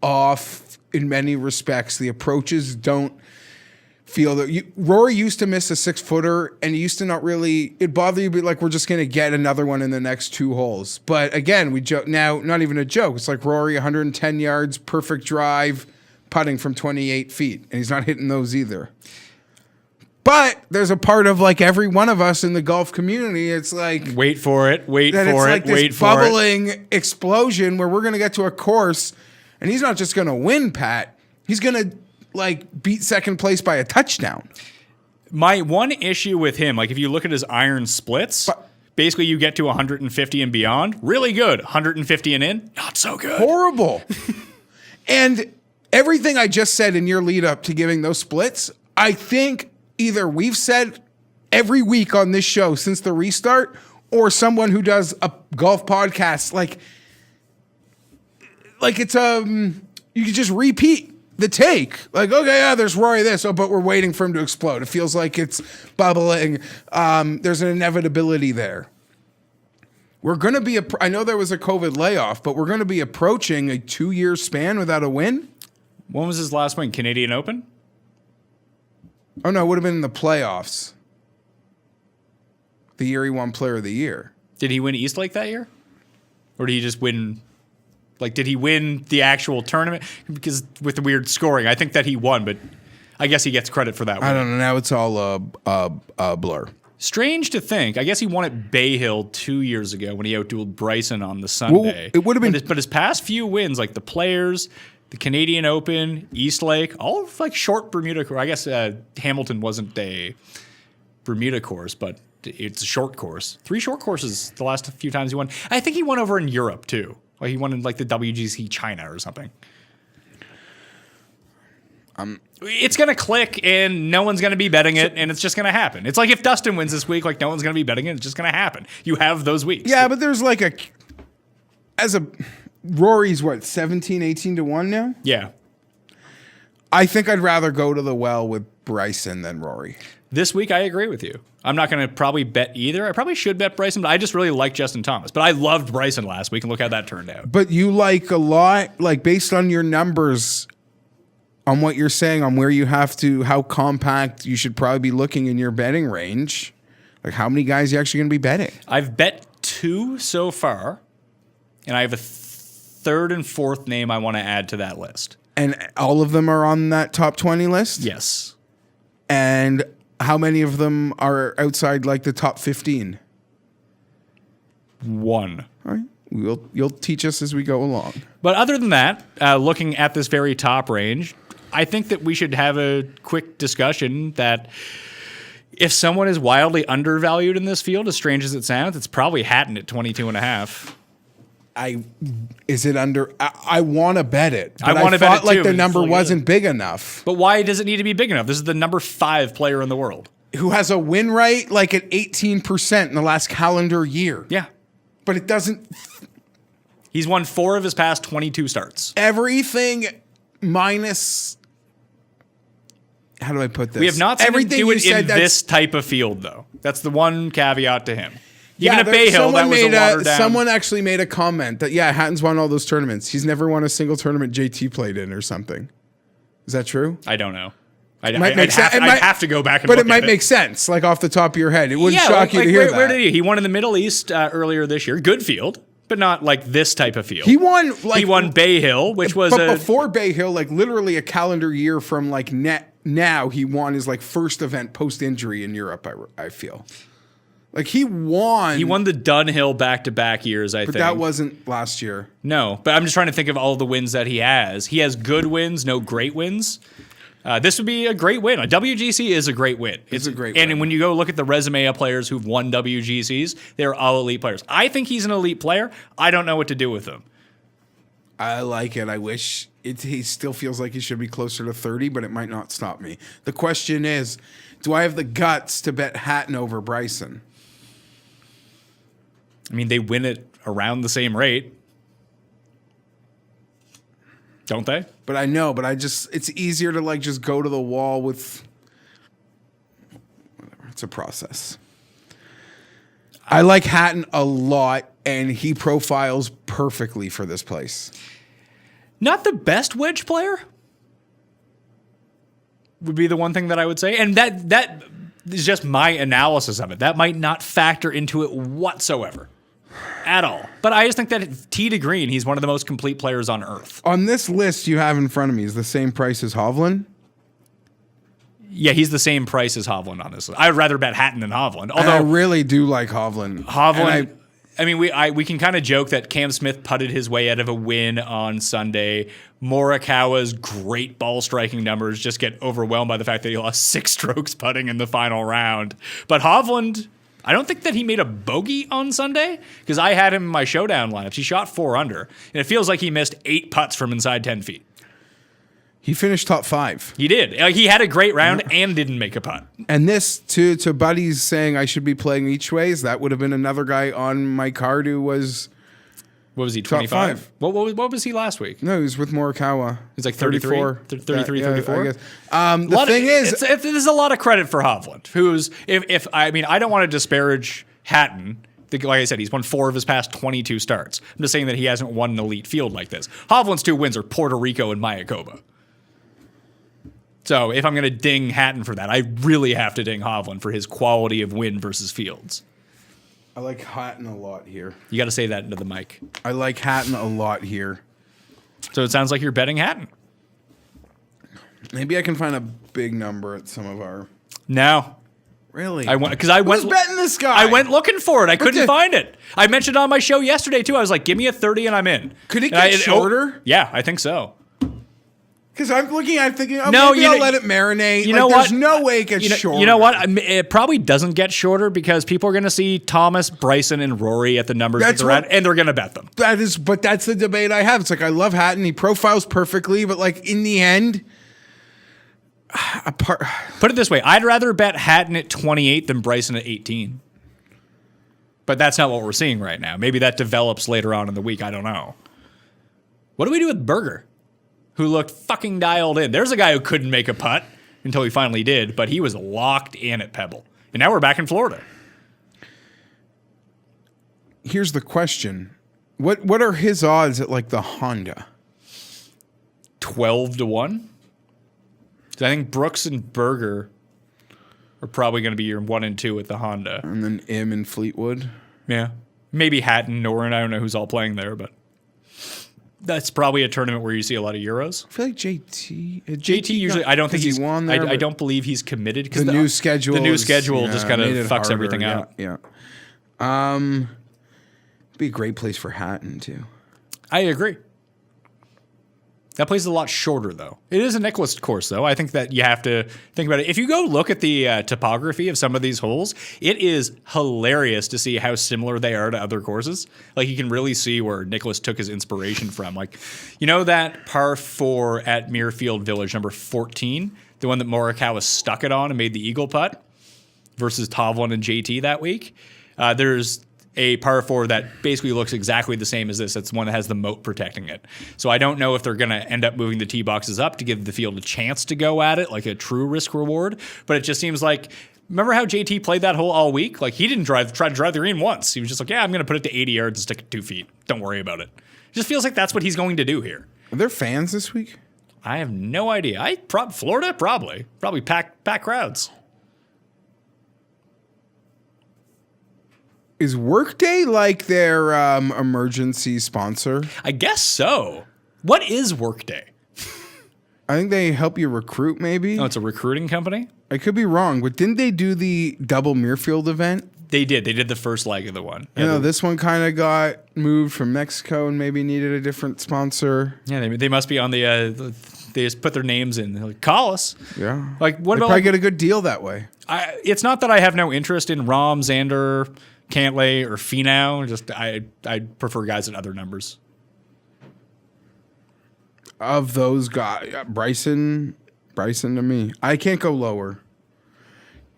off in many respects. The approaches don't feel that Rory used to miss a 6-footer and he used to not really, it bothered you, but like, we're just going to get another one in the next 2 holes. But again, we joke now, not even a joke. It's like Rory, 110 yards, perfect drive, putting from 28 feet. And he's not hitting those either. But there's a part of like every one of us in the golf community. It's like, wait for it, wait that for it's it, like wait this for it. bubbling explosion where we're going to get to a course and he's not just going to win, Pat. He's going to like beat second place by a touchdown. My one issue with him, like if you look at his iron splits, basically you get to 150 and beyond, really good. 150 and in, not so good. Horrible. And everything I just said in your lead up to giving those splits, I think either we've said every week on this show since the restart, or someone who does a golf podcast, like it's you can just repeat the take. Like, okay, yeah, there's Rory this, but we're waiting for him to explode. It feels like it's bubbling. There's an inevitability there. We're going to be, I know there was a COVID layoff, but we're going to be approaching a 2-year span without a win. When was his last win? Canadian Open? Oh, no, it would have been in the playoffs. The year he won Player of the Year. Did he win Eastlake that year? Or did he just win? Like, did he win the actual tournament? Because with the weird scoring, I think that he won, but I guess he gets credit for that win. I don't know. Now it's all a blur. Strange to think. I guess he won at Bay Hill 2 years ago when he outdueled Bryson on the Sunday. Well, it would have been, but his past few wins, like the Players, the Canadian Open, Eastlake, all like short Bermuda course. I guess Hamilton wasn't a Bermuda course, but it's a short course. 3 short courses the last few times he won. I think he won over in Europe too. Like he won in like the WGC China or something. It's going to click and no one's going to be betting it and it's just going to happen. It's like if Dustin wins this week, like no one's going to be betting it. It's just going to happen. You have those weeks. Yeah, but there's like Rory's what, 17, 18 to 1 now? Yeah. I think I'd rather go to the well with Bryson than Rory. This week, I agree with you. I'm not going to probably bet either. I probably should bet Bryson, but I just really like Justin Thomas. But I loved Bryson last week, and look how that turned out. But you like a lot, like based on your numbers, on what you're saying, on where you have to, how compact you should probably be looking in your betting range. Like how many guys are you actually going to be betting? I've bet 2 so far, and I have a third and fourth name I want to add to that list. And all of them are on that top 20 list? Yes. And how many of them are outside like the top 15? 1. All right. You'll teach us as we go along. But other than that, looking at this very top range, I think that we should have a quick discussion that if someone is wildly undervalued in this field, as strange as it sounds, it's probably Hatton at 22.5. Is it under? I want to bet it. But I want to bet it too, like the but it's number really wasn't big enough. But why does it need to be big enough? This is the number 5 player in the world. Who has a win rate like at 18% in the last calendar year. Yeah. But it doesn't. He's won 4 of his past 22 starts. Everything minus. How do I put this? We have not seen everything him do you it said in this type of field, though. That's the one caveat to him. Even at Bay Hill, that was a watered down. Someone actually made a comment that, Hatton's won all those tournaments. He's never won a single tournament JT played in or something. Is that true? I don't know. I'd have to go back and but look it might at make sense, like off the top of your head. It wouldn't shock you to hear that. Where did he? He won in the Middle East earlier this year. Good field, but not like this type of field. He won Bay Hill, which was before Bay Hill, like literally a calendar year from like now. He won his like first event post injury in Europe. I feel. Like he won the Dunhill back-to-back years, I think. But that wasn't last year. No, but I'm just trying to think of all the wins that he has. He has good wins, no great wins. This would be a great win. A WGC is a great win. It's a great win. And when you go look at the resume of players who've won WGCs, they're all elite players. I think he's an elite player. I don't know what to do with him. I like it. I wish he still feels like he should be closer to 30, but it might not stop me. The question is, do I have the guts to bet Hatton over Bryson? I mean, they win it around the same rate. Don't they? But I know, it's easier to like just go to the wall with whatever. It's a process. I like Hatton a lot, and he profiles perfectly for this place. Not the best wedge player would be the one thing that I would say. And that is just my analysis of it. That might not factor into it whatsoever. At all. But I just think that tee to green, he's one of the most complete players on earth. On this list you have in front of me is the same price as Hovland? Yeah, he's the same price as Hovland on this list. I would rather bet Hatton than Hovland. Although I really do like Hovland. I mean, we can kind of joke that Cam Smith putted his way out of a win on Sunday. Morikawa's great ball striking numbers just get overwhelmed by the fact that he lost 6 strokes putting in the final round. But Hovland, I don't think that he made a bogey on Sunday because I had him in my showdown lineups. He shot 4 under, and it feels like he missed 8 putts from inside 10 feet. He finished top 5. He did. He had a great round and didn't make a putt. And this, to Buddy's saying I should be playing each ways, that would have been another guy on my card who was... What was he, 25? What was he last week? No, he was with Morikawa. He's like 34? 33, 34? I guess. The thing is... There's a lot of credit for Hovland, who's... I don't want to disparage Hatton. Like I said, he's won 4 of his past 22 starts. I'm just saying that he hasn't won an elite field like this. Hovland's 2 wins are Puerto Rico and Mayakoba. So if I'm going to ding Hatton for that, I really have to ding Hovland for his quality of win versus fields. I like Hatton a lot here. You got to say that into the mic. I like Hatton a lot here. So it sounds like you're betting Hatton. Maybe I can find a big number at some of our... No. Really? Who's betting this guy? I went looking for it. I couldn't find it. I mentioned on my show yesterday, too. I was like, give me a 30 and I'm in. Could it get shorter? Yeah, I think so. Because I'm thinking, maybe I'll let it marinate. You know what? There's no way it gets shorter. You know what? It probably doesn't get shorter because people are going to see Thomas, Bryson, and Rory at the numbers that they're at, and they're going to bet them. But that's the debate I have. It's like, I love Hatton. He profiles perfectly, but like in the end... Put it this way. I'd rather bet Hatton at 28 than Bryson at 18. But that's not what we're seeing right now. Maybe that develops later on in the week. I don't know. What do we do with Berger, who looked fucking dialed in? There's a guy who couldn't make a putt until he finally did, but he was locked in at Pebble. And now we're back in Florida. Here's the question. What are his odds at like the Honda? 12-1. I think Brooks and Berger are probably going to be your 1 and 2 at the Honda. And then Im and Fleetwood. Yeah. Maybe Hatton, Noren. I don't know who's all playing there, but that's probably a tournament where you see a lot of Euros. I feel like JT usually, I don't think he's won there. I don't believe he's committed because the new schedule just kind of fucks everything out. Yeah. Be a great place for Hatton too. I agree. That place is a lot shorter, though. It is a Nicklaus course, though. I think that you have to think about it. If you go look at the topography of some of these holes, it is hilarious to see how similar they are to other courses. Like, you can really see where Nicklaus took his inspiration from. Like, you know that par 4 at Muirfield Village, number 14? The one that Morikawa stuck it on and made the eagle putt versus Hovland and JT that week? There's a par 4 that basically looks exactly the same as this. It's one that has the moat protecting it. So I don't know if they're going to end up moving the tee boxes up to give the field a chance to go at it, like a true risk reward. But it just seems like Remember how JT played that hole all week? Like, he didn't try to drive the green once. He was just like, yeah, I'm going to put it to 80 yards and stick it 2 feet. Don't worry about it. Just feels like that's what he's going to do here. Are there fans this week? I have no idea. Florida? Probably. Probably pack crowds. Is Workday like their emergency sponsor? I guess so. What is Workday? I think they help you recruit, maybe. Oh, it's a recruiting company? I could be wrong, but didn't they do the double Muirfield event? They did. They did the first leg of the one. You know, this one kind of got moved from Mexico and maybe needed a different sponsor. Yeah, they must be on the they just put their names in. They're like, call us. Yeah. Like, what they about... probably get a good deal that way. It's not that I have no interest in Rom, Xander, Cantlay, or Finau. Just I prefer guys at other numbers. Of those guys, Bryson to me. I can't go lower.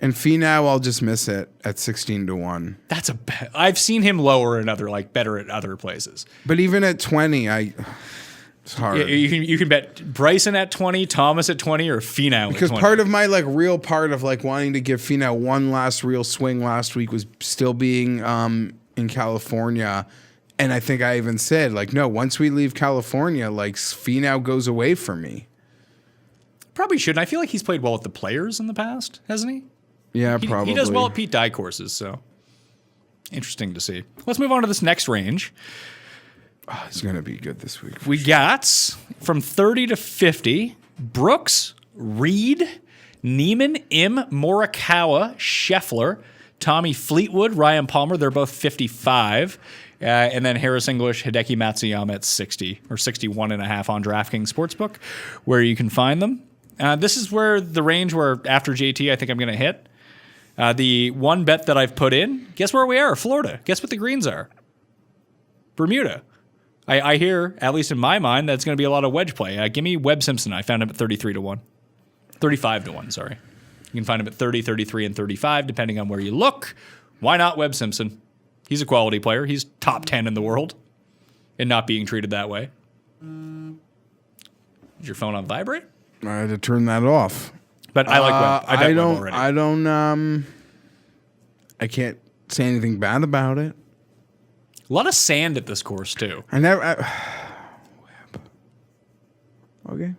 And Finau, I'll just miss it at 16-1. That's I've seen him lower and better at other places. But even at 20, it's hard. Yeah, you can bet Bryson at 20, Thomas at 20, or Finau at 20. Because part of my real part of wanting to give Finau one last real swing last week was still being in California. And I think I even said, no, once we leave California, Finau goes away for me. Probably shouldn't. I feel like he's played well with the Players in the past, hasn't he? Yeah, probably. He does well at Pete Dye courses, so interesting to see. Let's move on to this next range. Oh, he's going to be good this week. We got from 30 to 50, Brooks, Reed, Neiman, Morikawa, Scheffler, Tommy Fleetwood, Ryan Palmer. They're both 55. And then Harris English, Hideki Matsuyama at 60 or 61.5 on DraftKings Sportsbook, where you can find them. This is where the range where after JT I think I'm going to hit. The one bet that I've put in, guess where we are? Florida. Guess what the greens are? Bermuda. I hear, at least in my mind, that it's going to be a lot of wedge play. Give me Webb Simpson. I found him at 33-1. 35-1, sorry. You can find him at 30, 33, and 35, depending on where you look. Why not Webb Simpson? He's a quality player. He's top 10 in the world and not being treated that way. Is your phone on vibrate? I had to turn that off. But I like Webb. I bet Webb already. I can't say anything bad about it. A lot of sand at this course, too. Webb. Okay.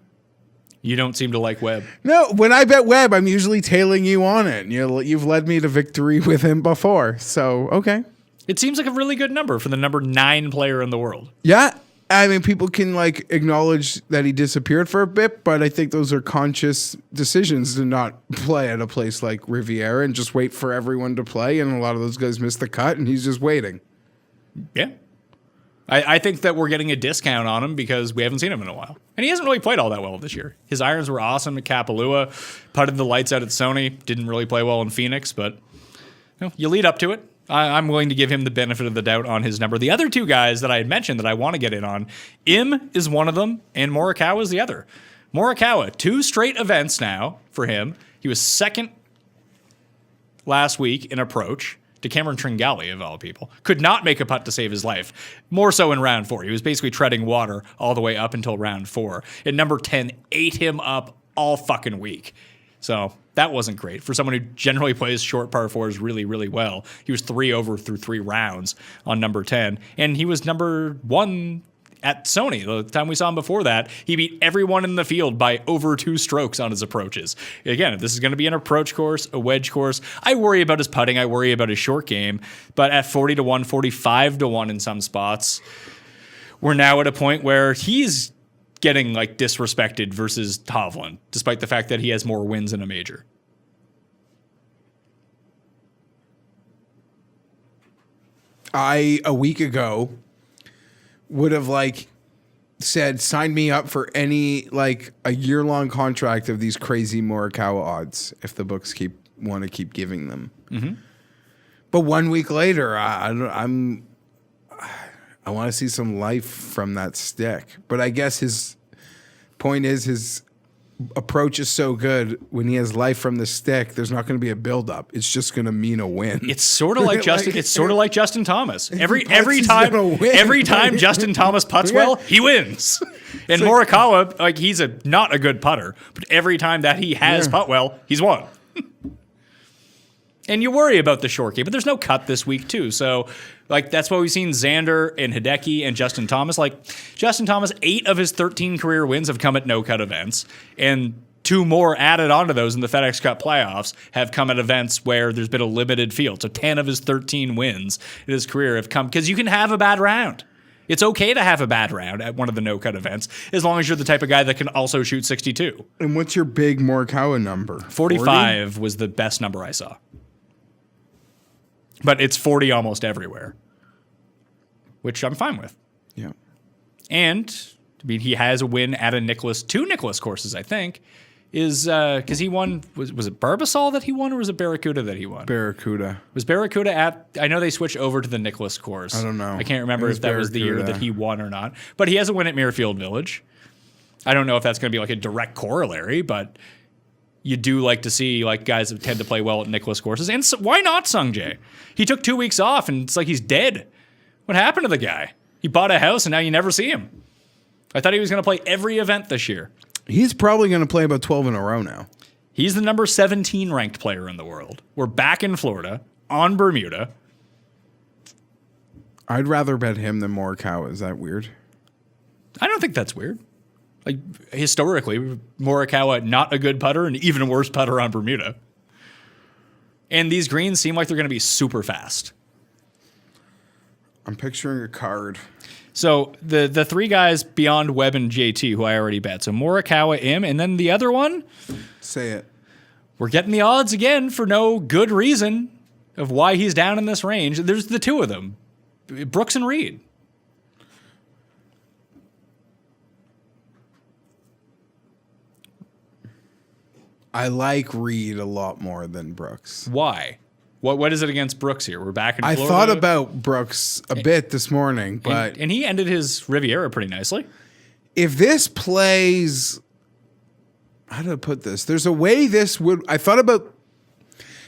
You don't seem to like Webb. No, when I bet Webb, I'm usually tailing you on it. You've led me to victory with him before, so okay. It seems like a really good number for the number 9 player in the world. Yeah. I mean, people can acknowledge that he disappeared for a bit, but I think those are conscious decisions to not play at a place like Riviera and just wait for everyone to play. And a lot of those guys missed the cut, and he's just waiting. Yeah. I think that we're getting a discount on him because we haven't seen him in a while. And he hasn't really played all that well this year. His irons were awesome at Kapalua, putted the lights out at Sony, didn't really play well in Phoenix, but you lead up to it. I'm willing to give him the benefit of the doubt on his number. The other two guys that I had mentioned that I want to get in on, Im is one of them, and Morikawa is the other. Morikawa, 2 straight events now for him. He was second last week in approach to Cameron Tringali, of all people. Could not make a putt to save his life. More so in round 4. He was basically treading water all the way up until round 4. And number 10 ate him up all fucking week. So that wasn't great. For someone who generally plays short par 4s really, really well, he was 3 over through 3 rounds on number 10. And he was number 1 at Sony. The time we saw him before that, he beat everyone in the field by over 2 strokes on his approaches. Again, if this is going to be an approach course, a wedge course, I worry about his putting. I worry about his short game. But at 40-1, 45-1 in some spots, we're now at a point where he's getting disrespected versus Hovland, despite the fact that he has more wins in a major. A week ago would have said, sign me up for any a year-long contract of these crazy Morikawa odds if the books want to keep giving them. Mm-hmm. But 1 week later, I want to see some life from that stick. But I guess his point is his approach is so good when he has life from the stick. There's not going to be a buildup. It's just going to mean a win. It's sort of like Justin. It's sort of like Justin Thomas. Every time Justin Thomas putts well, he wins. And Morikawa, he's not a good putter, but every time that he has putt well, he's won. And you worry about the short game, but there's no cut this week too. So, like, that's why we've seen Xander and Hideki and Justin Thomas. Like, Justin Thomas, 8 of his 13 career wins have come at no-cut events, and 2 more added onto those in the FedEx Cup playoffs have come at events where there's been a limited field. So 10 of his 13 wins in his career have come because you can have a bad round. It's okay to have a bad round at one of the no-cut events as long as you're the type of guy that can also shoot 62. And what's your big Morikawa number? 45 40? was the best number I saw. But it's 40 almost everywhere, which I'm fine with. Yeah. And, I mean, he has a win at a two Nicklaus courses, I think, is because he won, was it Barbasol that he won or was it Barracuda that he won? Barracuda. Was Barracuda at, I know they switched over to the Nicklaus course. I don't know. I can't remember if that was the year Barracuda. that he won or not. But he has a win at Muirfield Village. I don't know if that's going to be like a direct corollary, but you do like to see like guys that tend to play well at Nicklaus courses. And so, why not Sung Jae? He took 2 weeks off and it's like he's dead. What happened to the guy? He bought a house and now you never see him. I thought he was going to play every event this year. He's probably going to play about 12 in a row now. He's the number 17 ranked player in the world. We're back in Florida, on Bermuda. I'd rather bet him than Morikawa. Is that weird? I don't think that's weird. Like, historically, Morikawa, not a good putter, and even worse putter on Bermuda. And these greens seem like they're going to be super fast. I'm picturing a card. So the 3 guys beyond Webb and JT, who I already bet. So Morikawa, Im, and then the other one, Say it. we're getting the odds again for no good reason of why he's down in this range. There's the 2 of them, Brooks and Reed. I like Reed a lot more than Brooks. Why? What is it against Brooks here? We're back in I Florida. thought about Brooks a bit this morning, but and he ended his Riviera pretty nicely. if this plays, how do I put this? There's a way this would,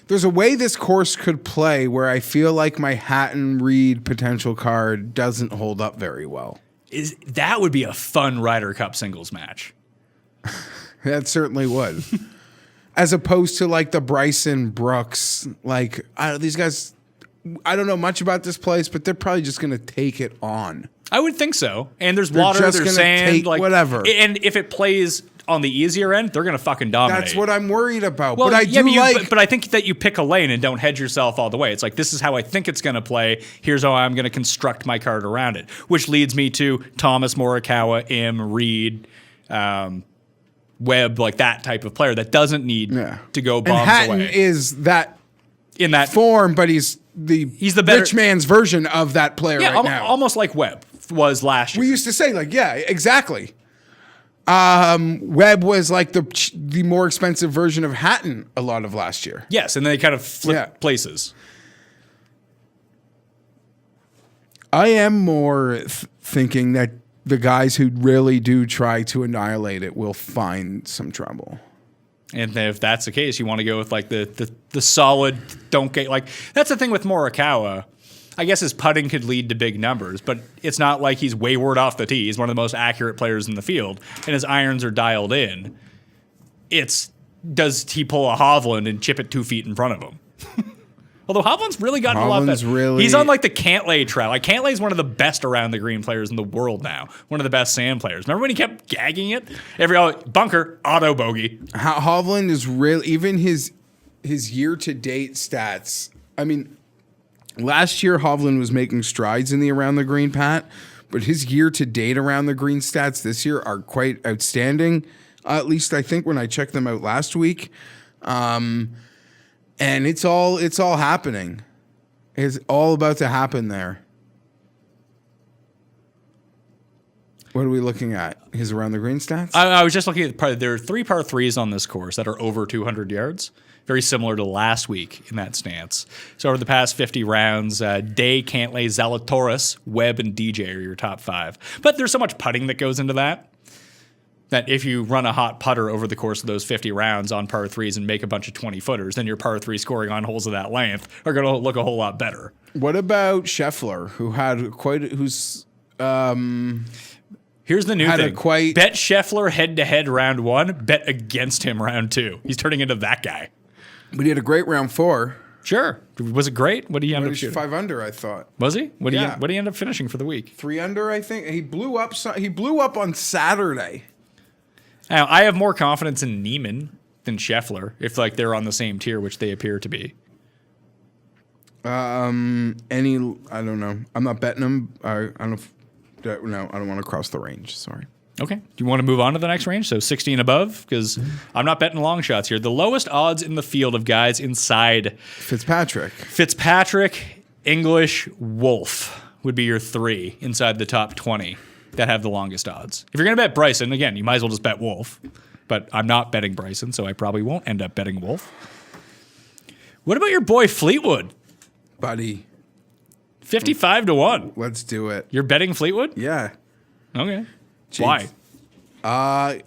there's a way this course could play where I feel like my Hatton Reed potential card doesn't hold up very well. That would be a fun Ryder Cup singles match. That certainly would. As opposed to like the Bryson Brooks, like these guys, I don't know much about this place, but they're probably just going to take it on. I would think so. And there's water, just there's gonna sand, take like whatever. And if it plays on the easier end, they're going to fucking dominate. That's what I'm worried about. Well, but I yeah, do like. but I think that you pick a lane and don't hedge yourself all the way. It's like, this is how I think it's going to play. Here's how I'm going to construct my card around it, which leads me to Thomas, Morikawa, Im, Reed, Webb, like that type of player that doesn't need to go and bombs Hatton away. is that In that form, but he's the better rich man's version of that player right now. almost like Webb was last year. We used to say like, yeah, exactly. Webb was like the more expensive version of Hatton a lot of last year. Yes, and they kind of flip places. I am more thinking that the guys who really do try to annihilate it will find some trouble. And if that's the case, you want to go with like the solid, don't get like that's the thing with Morikawa. I guess his putting could lead to big numbers, but it's not like he's wayward off the tee. He's one of the most accurate players in the field, and his irons are dialed in. It's does he pull a Hovland and chip it 2 feet in front of him? Although Hovland's really gotten a lot better. He's on like the Cantlay track. Like Cantlay's one of the best around the green players in the world now. One of the best sand players. Remember when he kept gagging it? Bunker, auto bogey. Hovland is real. Even his year-to-date stats. I mean, last year Hovland was making strides in the around the green, Pat, but his year-to-date around the green stats this year are quite outstanding. At least I think when I checked them out last week. And it's all happening. It's all about to happen there. What are we looking at? His around the green stats? I was just looking at there are 3 par 3s on this course that are over 200 yards. Very similar to last week in that stance. So over the past 50 rounds, Day, Cantlay, Zalatoris, Webb, and DJ are your top 5. But there's so much putting that goes into that if you run a hot putter over the course of those 50 rounds on par 3s and make a bunch of 20-footers, then your par 3 scoring on holes of that length are going to look a whole lot better. What about Scheffler, who had Here's the new thing. Bet Scheffler head-to-head round 1, bet against him round 2. He's turning into that guy. But he had a great round 4. Sure. Was it great? What did he end up shooting? 5 under, I thought. Was he? What Yeah. did he end up finishing for the week? 3 under, I think. He blew up. He blew up on Saturday. Now, I have more confidence in Neiman than Scheffler if like they're on the same tier, which they appear to be. I don't know. I'm not betting him. I don't know. No, I don't want to cross the range. Sorry. Okay. Do you want to move on to the next range? So 60 and above? Because I'm not betting long shots here. The lowest odds in the field of guys inside Fitzpatrick, English, Wolf would be your 3 inside the top 20 that have the longest odds. If you're going to bet Bryson, again, you might as well just bet Wolf. But I'm not betting Bryson, so I probably won't end up betting Wolf. What about your boy Fleetwood? Buddy. 55 to 1. Let's do it. You're betting Fleetwood? Yeah. Okay. Jeez. Why?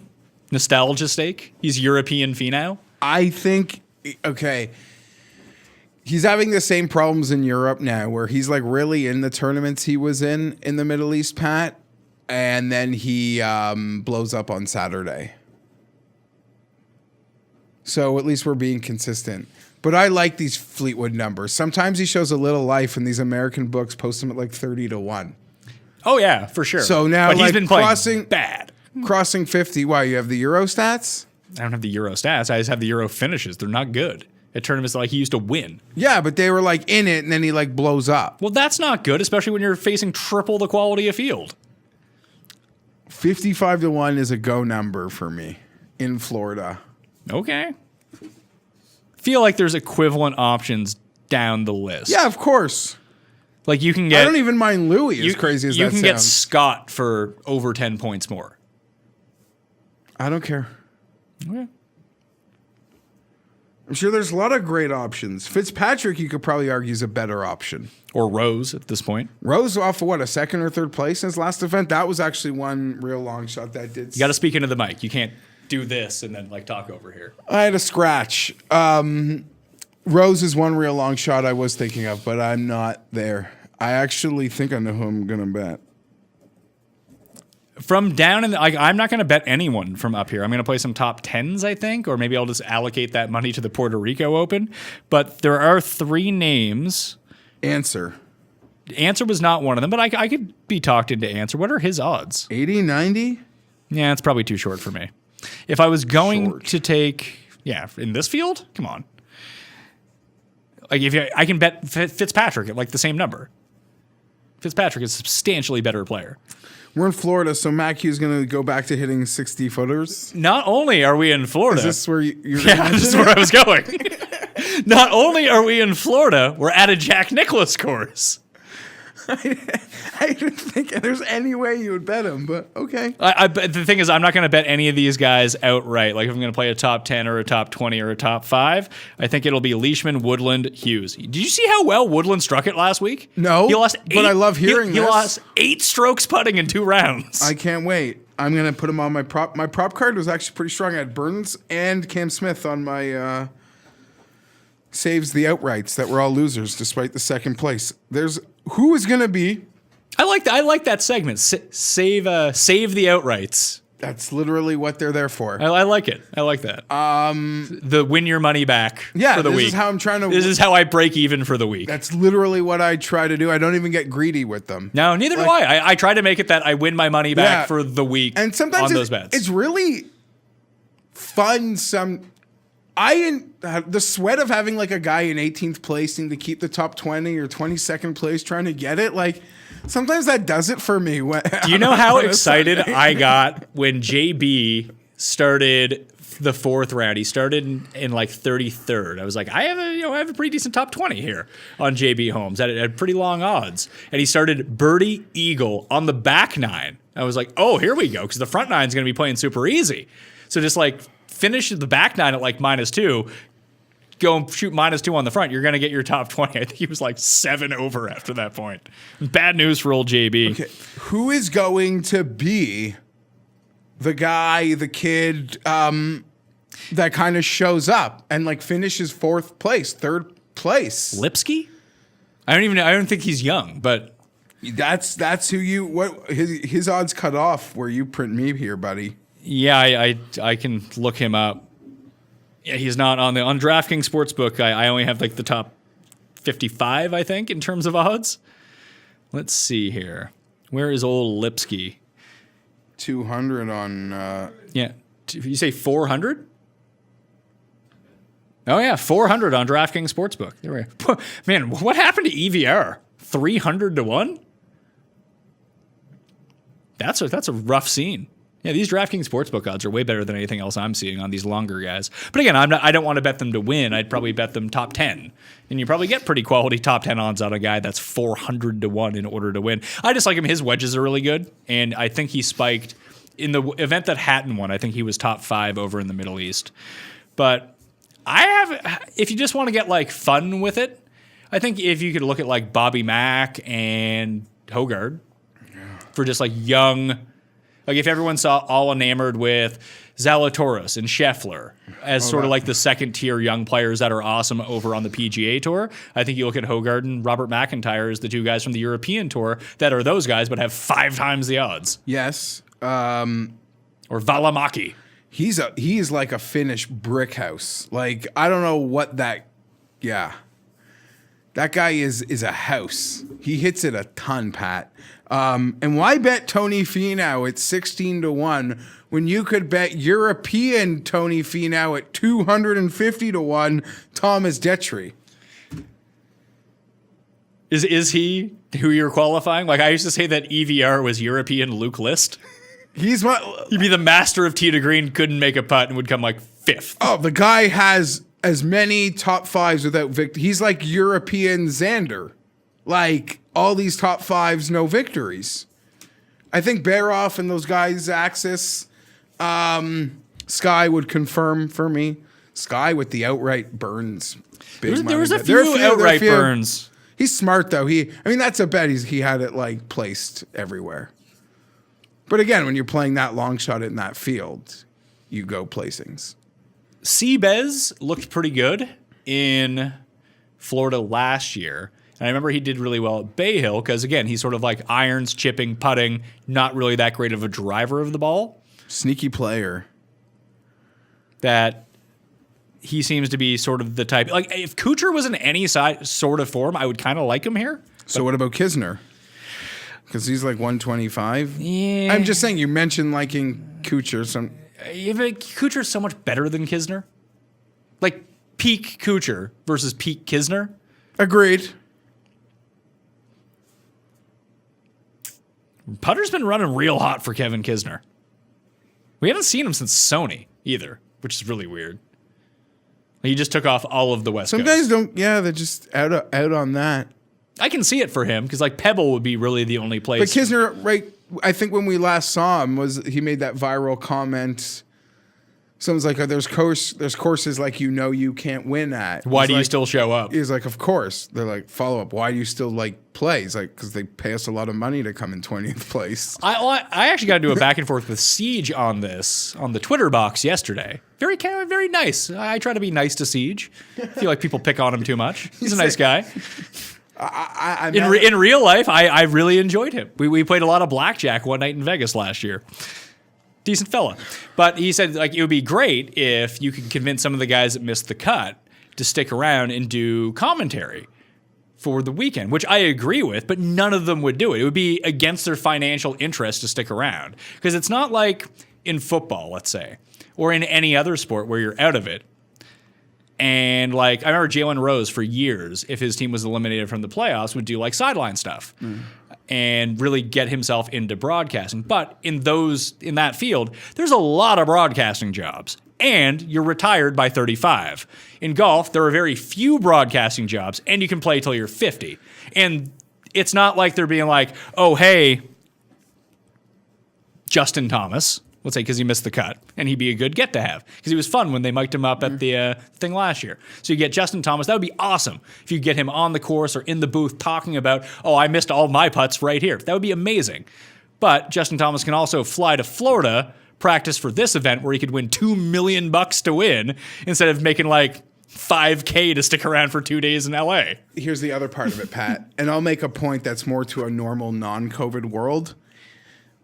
Nostalgia stake? He's European phenom? I think, okay, he's having the same problems in Europe now where he's like really in the tournaments he was in the Middle East, Pat, and then he blows up on Saturday. So at least we're being consistent. But I like these Fleetwood numbers. Sometimes he shows a little life, and these American books post him at like 30 to 1. Oh, yeah, for sure. So now, but like, he's been playing bad. Crossing 50. Why, you have the Euro stats? I don't have the Euro stats. I just have the Euro finishes. They're not good. At tournaments that like he used to win. Yeah, but they were like in it, and then he like blows up. Well, that's not good, especially when you're facing triple the quality of field. 55 to 1 is a go number for me in Florida. Okay. Feel like there's equivalent options down the list. Yeah, of course. Like you can get. I don't even mind Louis, as crazy as that sounds. You can get Scott for over 10 points more. I don't care. Okay. I'm sure there's a lot of great options. Fitzpatrick, you could probably argue, is a better option. Or Rose at this point. Rose off of what, a second or third place in his last event? That was actually one real long shot that did. You got to speak into the mic. You can't do this and then like talk over here. I had a scratch. Rose is one real long shot I was thinking of, but I'm not there. I actually think I know who I'm going to bet. From down in the, like, I'm not going to bet anyone from up here. I'm going to play some top 10s, I think, or maybe I'll just allocate that money to the Puerto Rico Open. But there are 3 names. Answer was not one of them, but I could be talked into Answer. What are his odds? 80, 90? Yeah, it's probably too short for me. If I was going to take, in this field, come on. Like I can bet Fitzpatrick at like the same number. Fitzpatrick is a substantially better player. We're in Florida, so Mac Hughes going to go back to hitting 60 footers. Not only are we in Florida. Is this where you're Yeah, this is where I was going. Not only are we in Florida, we're at a Jack Nicklaus course. I didn't think there's any way you would bet him, but okay. But the thing is, I'm not going to bet any of these guys outright. Like if I'm going to play a top 10 or a top 20 or a top 5, I think it'll be Leishman, Woodland, Hughes. Did you see how well Woodland struck it last week? No, he lost 8, but I love hearing he this. lost 8 strokes putting in 2 rounds. I can't wait. I'm going to put him on my prop. My prop card was actually pretty strong. I had Burns and Cam Smith on my saves the outrights that were all losers despite the second place. There's who is going to be. I like that segment. Save the outrights. That's literally what they're there for. I like it. I like that. The win your money back for the week. This is how I'm trying to. This is how I break even for the week. That's literally what I try to do. I don't even get greedy with them. No, neither do I. I try to make it that I win my money back for the week and sometimes on those bets. It's really fun. The sweat of having like a guy in 18th place to keep the top 20 or 22nd place trying to get it, like sometimes that does it for me. Do you know how excited I got when JB started the 4th round? He started in like 33rd. I was like, I have a pretty decent top 20 here on JB Holmes at pretty long odds. And he started birdie eagle on the back 9. I was like, oh, here we go, because the front 9 is going to be playing super easy. So just like finish the back 9 at like -2. Go and shoot -2 on the front, you're going to get your top 20. I think he was like 7 over after that point. Bad news for old JB. Okay. Who is going to be the guy, the kid that kind of shows up and like finishes 4th place, 3rd place? Lipsky? I don't think he's young, but that's who his odds cut off where you print me here, buddy. Yeah, I can look him up. Yeah, he's not on DraftKings Sportsbook. I only have like the top 55, I think, in terms of odds. Let's see here. Where is old Lipsky? 200 on. Yeah. You say 400? Oh, yeah. 400 on DraftKings Sportsbook. There we go. Man, what happened to EVR? 300 to 1? That's a rough scene. Yeah, these DraftKings Sportsbook odds are way better than anything else I'm seeing on these longer guys. But again, I don't want to bet them to win. I'd probably bet them top 10. And you probably get pretty quality top 10 odds on a guy that's 400 to 1 in order to win. I just like him. His wedges are really good. And I think he spiked in the event that Hatton won. I think he was top 5 over in the Middle East. But if you just want to get like fun with it, I think if you could look at like Bobby Mack and Hogard for just like young. Like if everyone saw all enamored with Zalatoris and Scheffler as sort of like the second tier young players that are awesome over on the PGA Tour, I think you look at Hogard and Robert McIntyre as the two guys from the European Tour that are those guys but have 5 times the odds. Yes. Or Valimaki. He is like a Finnish brick house. Like, I don't know what that. Yeah. That guy is a house. He hits it a ton, Pat. And why bet Tony Finau at 16 to 1 when you could bet European Tony Finau at 250 to 1, Thomas Detry? Is he who you're qualifying? Like I used to say that EVR was European Luke List. He'd be the master of tee to green, couldn't make a putt, and would come like 5th. Oh, the guy has as many top 5s without victory. He's like European Xander. Like, all these top 5s, no victories. I think Baroff and those guys, Axis, Sky would confirm for me. Sky with the outright burns. There was a few outright burns. He's smart, though. That's a bet. He had it, like, placed everywhere. But again, when you're playing that long shot in that field, you go placings. Seabez looked pretty good in Florida last year. And I remember he did really well at Bay Hill because, again, he's sort of like irons, chipping, putting, not really that great of a driver of the ball. Sneaky player. That he seems to be sort of the type. Like, if Kuchar was in any sort of form, I would kind of like him here. So what about Kisner? Because he's like 125. Yeah. I'm just saying, you mentioned liking Kuchar. Yeah, but Kuchar's so much better than Kisner. Like, peak Kuchar versus peak Kisner. Agreed. Putter's been running real hot for Kevin Kisner. We haven't seen him since Sony either, which is really weird. He just took off all of the West Coast. Some guys don't. Yeah, they're just out on that. I can see it for him because like Pebble would be really the only place. But Kisner, right? I think when we last saw him, he made that viral comment. Someone's like, oh, there's courses like you can't win at. Why do you still show up? He's like, of course. They're like, follow up. Why do you still like play? He's like, because they pay us a lot of money to come in 20th place. I actually got to do a back and forth with Siege on this on the Twitter box yesterday. Very nice. I try to be nice to Siege. I feel like people pick on him too much. He's a nice guy. In real life, I really enjoyed him. We played a lot of blackjack one night in Vegas last year. Decent fella. But he said like it would be great if you could convince some of the guys that missed the cut to stick around and do commentary for the weekend, which I agree with, but none of them would do it. It would be against their financial interest to stick around. Because it's not like in football, let's say, or in any other sport where you're out of it. And like I remember Jalen Rose for years, if his team was eliminated from the playoffs, would do like sideline stuff. And really get himself into broadcasting. But in that field, there's a lot of broadcasting jobs. And you're retired by 35. In golf, there are very few broadcasting jobs, and you can play till you're 50. And it's not like they're being like, oh, hey, Justin Thomas, let's say because he missed the cut, and he'd be a good get to have. Because he was fun when they mic'd him up at the thing last year. So you get Justin Thomas. That would be awesome if you get him on the course or in the booth talking about, oh, I missed all my putts right here. That would be amazing. But Justin Thomas can also fly to Florida, practice for this event where he could win $2 million to win instead of making like $5K to stick around for 2 days in LA. Here's the other part of it, Pat. And I'll make a point that's more to a normal non-COVID world.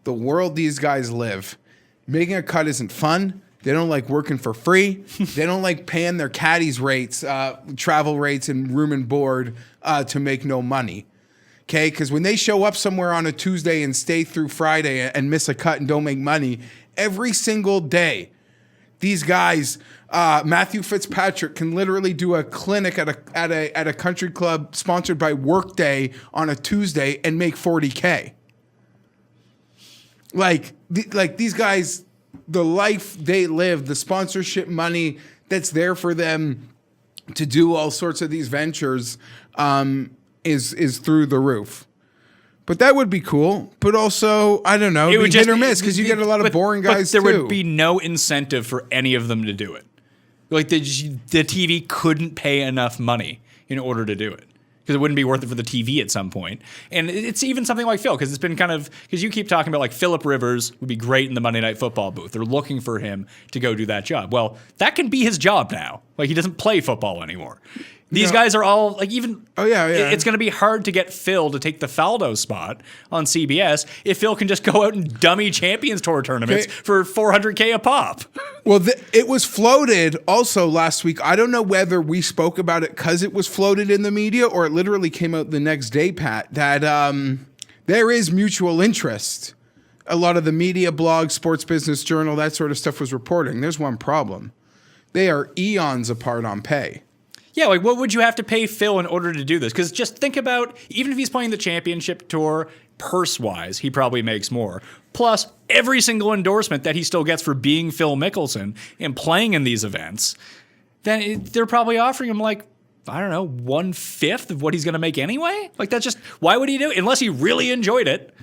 The world these guys live. Making a cut isn't fun. They don't like working for free. They don't like paying their caddies rates, travel rates, and room and board to make no money. Okay, because when they show up somewhere on a Tuesday and stay through Friday and miss a cut and don't make money, every single day, these guys, Matthew Fitzpatrick can literally do a clinic at a country club sponsored by Workday on a Tuesday and make $40K. Like these guys, the life they live, the sponsorship money that's there for them to do all sorts of these ventures is through the roof. But that would be cool. But also, I don't know, it would be hit or miss because you get a lot of boring guys but there too. would be no incentive for any of them to do it. Like the TV couldn't pay enough money in order to do it. Because it wouldn't be worth it for the TV at some point. And it's even something like Phil, because it's been kind of, because you keep talking about like Phillip Rivers would be great in the Monday Night Football booth. They're looking for him to go do that job. Well, that can be his job now. Like he doesn't play football anymore. These guys are all like even. Oh yeah. It's going to be hard to get Phil to take the Faldo spot on CBS if Phil can just go out and dummy Champions Tour tournaments for $400K a pop. Well, it was floated also last week. I don't know whether we spoke about it because it was floated in the media or it literally came out the next day, Pat. That there is mutual interest. A lot of the media blogs, Sports Business Journal, that sort of stuff was reporting. There's one problem. They are eons apart on pay. Yeah, like what would you have to pay Phil in order to do this? Because just think about, even if he's playing the championship tour, purse-wise, he probably makes more. Plus, every single endorsement that he still gets for being Phil Mickelson and playing in these events, then they're probably offering him like, I don't know, 1/5 of what he's going to make anyway? Like that's just, why would he do it? Unless he really enjoyed it.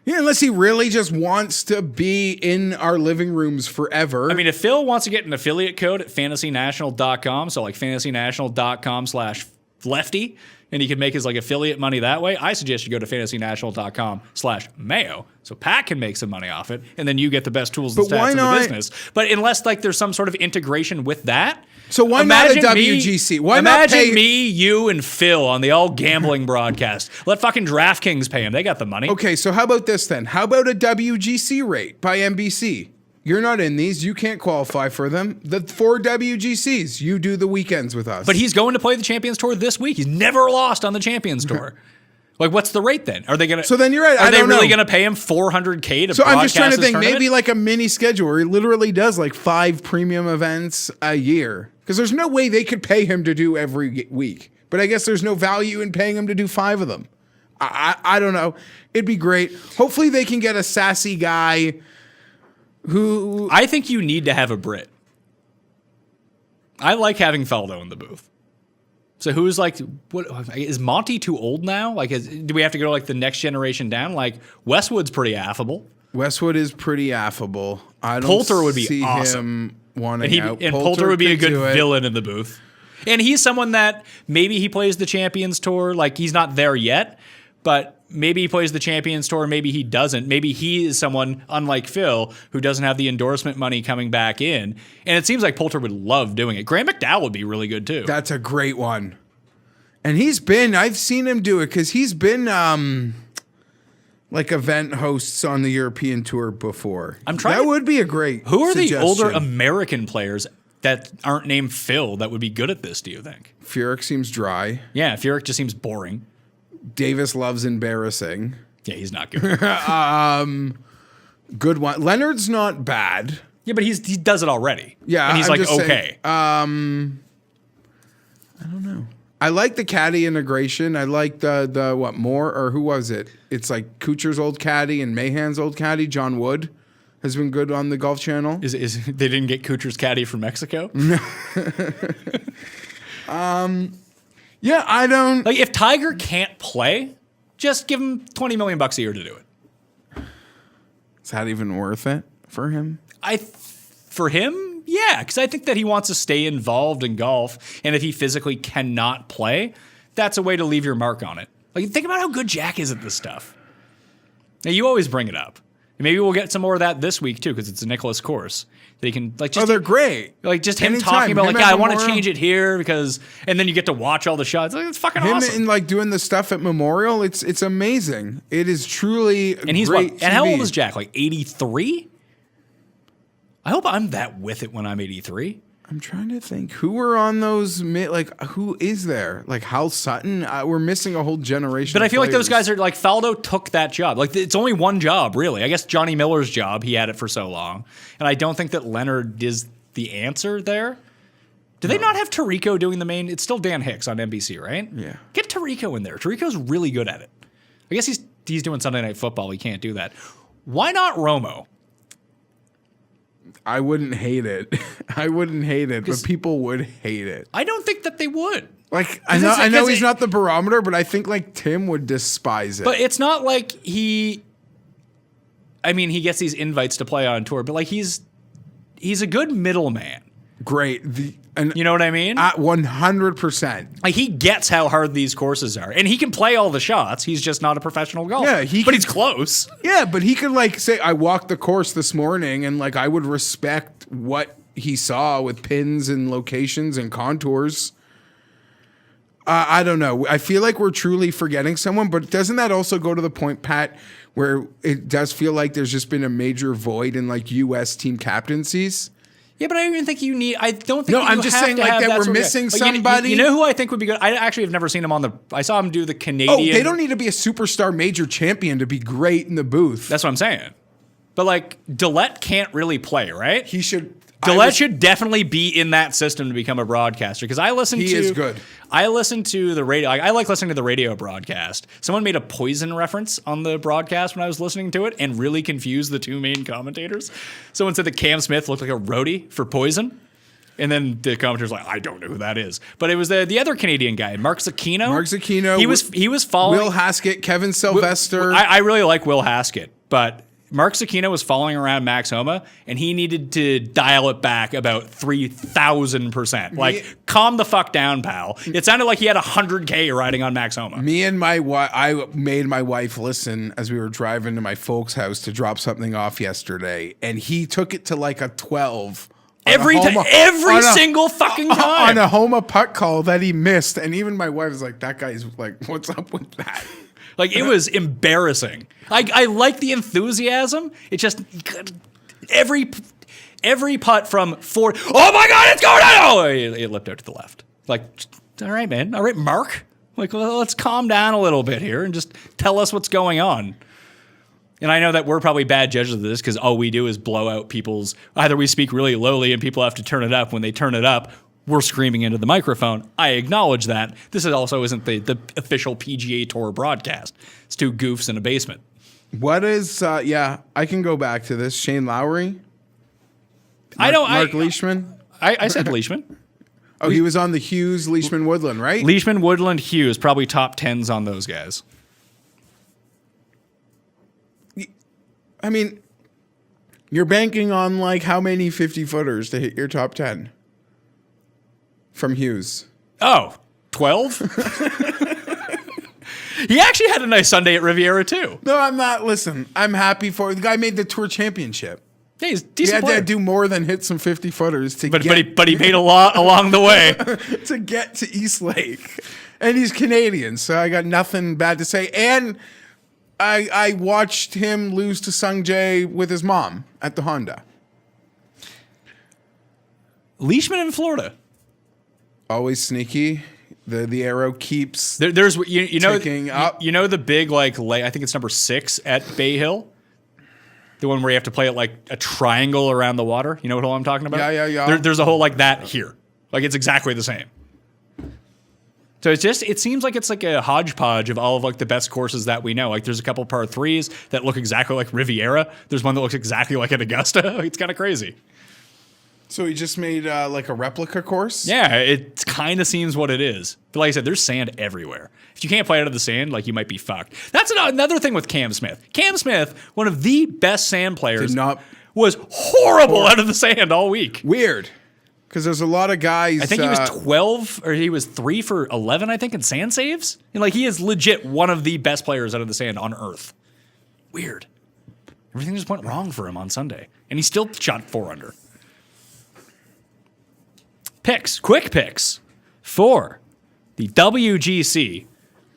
Yeah, unless he really just wants to be in our living rooms forever. I mean, if Phil wants to get an affiliate code at fantasynational.com, so like fantasynational.com/lefty, and he can make his like affiliate money that way, I suggest you go to fantasynational.com/mayo, so Pat can make some money off it, and then you get the best tools and stats in the business. But unless like there's some sort of integration with that, so why not a WGC? Why imagine not pay me, you, and Phil on the all gambling broadcast. Let fucking DraftKings pay him. They got the money. Okay, so how about this then? How about a WGC rate by NBC? You're not in these. You can't qualify for them. The 4 WGCs, you do the weekends with us. But he's going to play the Champions Tour this week. He's never lost on the Champions Tour. Like, what's the rate then? Are they gonna? So then you're right. Are they really gonna pay him $400K to? So I'm just trying to think, tournament? maybe like a mini schedule where he literally does like 5 premium events a year. Because there's no way they could pay him to do every week. But I guess there's no value in paying him to do 5 of them. I don't know. It'd be great. Hopefully they can get a sassy guy who. I think you need to have a Brit. I like having Faldo in the booth. So who's like, what is Monty too old now? Like, do we have to go like the next generation down? Like Westwood's pretty affable. Westwood is pretty affable. I don't Poulter would be see awesome. him wanting out. And Poulter would be a could good do it. villain in the booth. And he's someone that maybe he plays the Champions Tour. Like he's not there yet, but maybe he plays the Champions Tour. Maybe he doesn't. Maybe he is someone, unlike Phil, who doesn't have the endorsement money coming back in. And it seems like Poulter would love doing it. Graham McDowell would be really good too. That's a great one. And I've seen him do it because he's been like event hosts on the European Tour before. That would be a great Who are suggestion. the older American players that aren't named Phil that would be good at this, do you think? Furyk seems dry. Yeah, Furyk just seems boring. Davis loves embarrassing. Yeah, he's not good. Good one. Leonard's not bad. Yeah, but he does it already. Yeah, and he's I'm like, just okay. saying, I don't know. I like the caddy integration. I like the what Moore or who was it? It's like Kuchar's old caddy and Mahan's old caddy. John Wood has been good on the Golf Channel. Is they didn't get Kuchar's caddy from Mexico? Yeah, I don't. Like if Tiger can't play, just give him $20 million a year to do it. Is that even worth it for him? For him, yeah, because I think that he wants to stay involved in golf, and if he physically cannot play, that's a way to leave your mark on it. Like think about how good Jack is at this stuff. Now you always bring it up. Maybe we'll get some more of that this week too, because it's a Nicholas course. They can like just. Oh, they're great. Like just him Anytime. talking about Him like, yeah, I at want to Memorial. change it here because, and then you get to watch all the shots. Like, it's fucking awesome. And like doing the stuff at Memorial, it's amazing. It is truly And he's great what? And how TV. old is Jack? Like 83? I hope I'm that with it when I'm 83. I'm trying to think who were on those. Who is there? Like Hal Sutton. We're missing a whole generation. But I of feel like those players. guys are like Faldo took that job. Like it's only one job, really. I guess Johnny Miller's job. He had it for so long, and I don't think that Leonard is the answer there. Do they not have Tirico doing the main? It's still Dan Hicks on NBC, right? Yeah. Get Tirico in there. Tirico's really good at it. I guess he's doing Sunday Night Football. He can't do that. Why not Romo? I wouldn't hate it. I wouldn't hate it, but people would hate it. I don't think that they would. Like I know he's not the barometer, but I think like Tim would despise it. But it's not like he gets these invites to play on tour, but like he's a good middleman. Great. You know what I mean? 100%. Like he gets how hard these courses are, and he can play all the shots. He's just not a professional golfer. Yeah, but he's close. Yeah, but he could like say, I walked the course this morning, and like I would respect what he saw with pins and locations and contours. I don't know. I feel like we're truly forgetting someone, but doesn't that also go to the point, Pat, where it does feel like there's just been a major void in like U.S. team captaincies? Yeah, but I don't even think you need. I don't think. No, you I'm just have saying to like have that we're sort of missing guy. somebody. You know who I think would be good? I actually have never seen him on the. I saw him do the Oh, Canadian. they don't need to be a superstar major champion to be great in the booth. That's what I'm saying. But like Dillette can't really play, right? He should. Dillette should definitely be in that system to become a broadcaster because I listen to. He is good. I listen to the radio. I like listening to the radio broadcast. Someone made a Poison reference on the broadcast when I was listening to it and really confused the two main commentators. Someone said that Cam Smith looked like a roadie for Poison. And then the commentator's like, I don't know who that is. But it was the other Canadian guy, Mark Zucchino. Mark Zucchino. He was following Will Haskett, Kevin Sylvester. I really like Will Haskett, but Mark Zucchino was following around Max Homa, and he needed to dial it back about 3,000%. Like, calm the fuck down, pal. It sounded like he had 100K riding on Max Homa. Me and my wife, I made my wife listen as we were driving to my folks' house to drop something off yesterday, and he took it to like a 12. Every single fucking time. On a Homa putt call that he missed, and even my wife was like, that guy's like, what's up with that? Like, it was embarrassing. I like the enthusiasm. It just every putt from 4. Oh my God, it's going out! Oh, it lipped out to the left. Like, all right, man. All right, Mark. Like, well, let's calm down a little bit here and just tell us what's going on. And I know that we're probably bad judges of this because all we do is blow out people's. Either we speak really lowly and people have to turn it up. When they turn it up, we're screaming into the microphone. I acknowledge that. This also isn't the official PGA Tour broadcast. It's two goofs in a basement. What is, I can go back to this. Shane Lowry? Mark Leishman? I said Leishman. Oh, he was on the Hughes, Leishman, Woodland, right? Leishman, Woodland, Hughes, probably top 10s on those guys. I mean, you're banking on like how many 50-footers to hit your top 10 from Hughes? Oh, 12? He actually had a nice Sunday at Riviera, too. No, I'm not. Listen, I'm happy for the guy made the Tour Championship. Yeah, he's a He decent had player. to do more than hit some 50-footers to get. But he paid a lot along the way. To get to East Lake. And he's Canadian, so I got nothing bad to say. And I watched him lose to Sung Jae with his mom at the Honda. Leishman in Florida. Always sneaky. The arrow keeps There's you know ticking up. You know the big like I think it's number 6 at Bay Hill. The one where you have to play it like a triangle around the water. You know what hole I'm talking about? Yeah. There's a hole like that here. Like it's exactly the same. So it seems like it's like a hodgepodge of all of like the best courses that we know. Like there's a couple par 3s that look exactly like Riviera. There's one that looks exactly like an Augusta. It's kind of crazy. So he just made like a replica course? Yeah, it kind of seems what it is. But like I said, there's sand everywhere. If you can't play out of the sand, like you might be fucked. That's another thing with Cam Smith. Cam Smith, one of the best sand players, was horrible out of the sand all week. Weird. Because there's a lot of guys. I think he was 12, or he was 3 for 11, I think, in sand saves. And like he is legit one of the best players out of the sand on earth. Weird. Everything just went wrong for him on Sunday. And he still shot 4 under. Quick picks for the WGC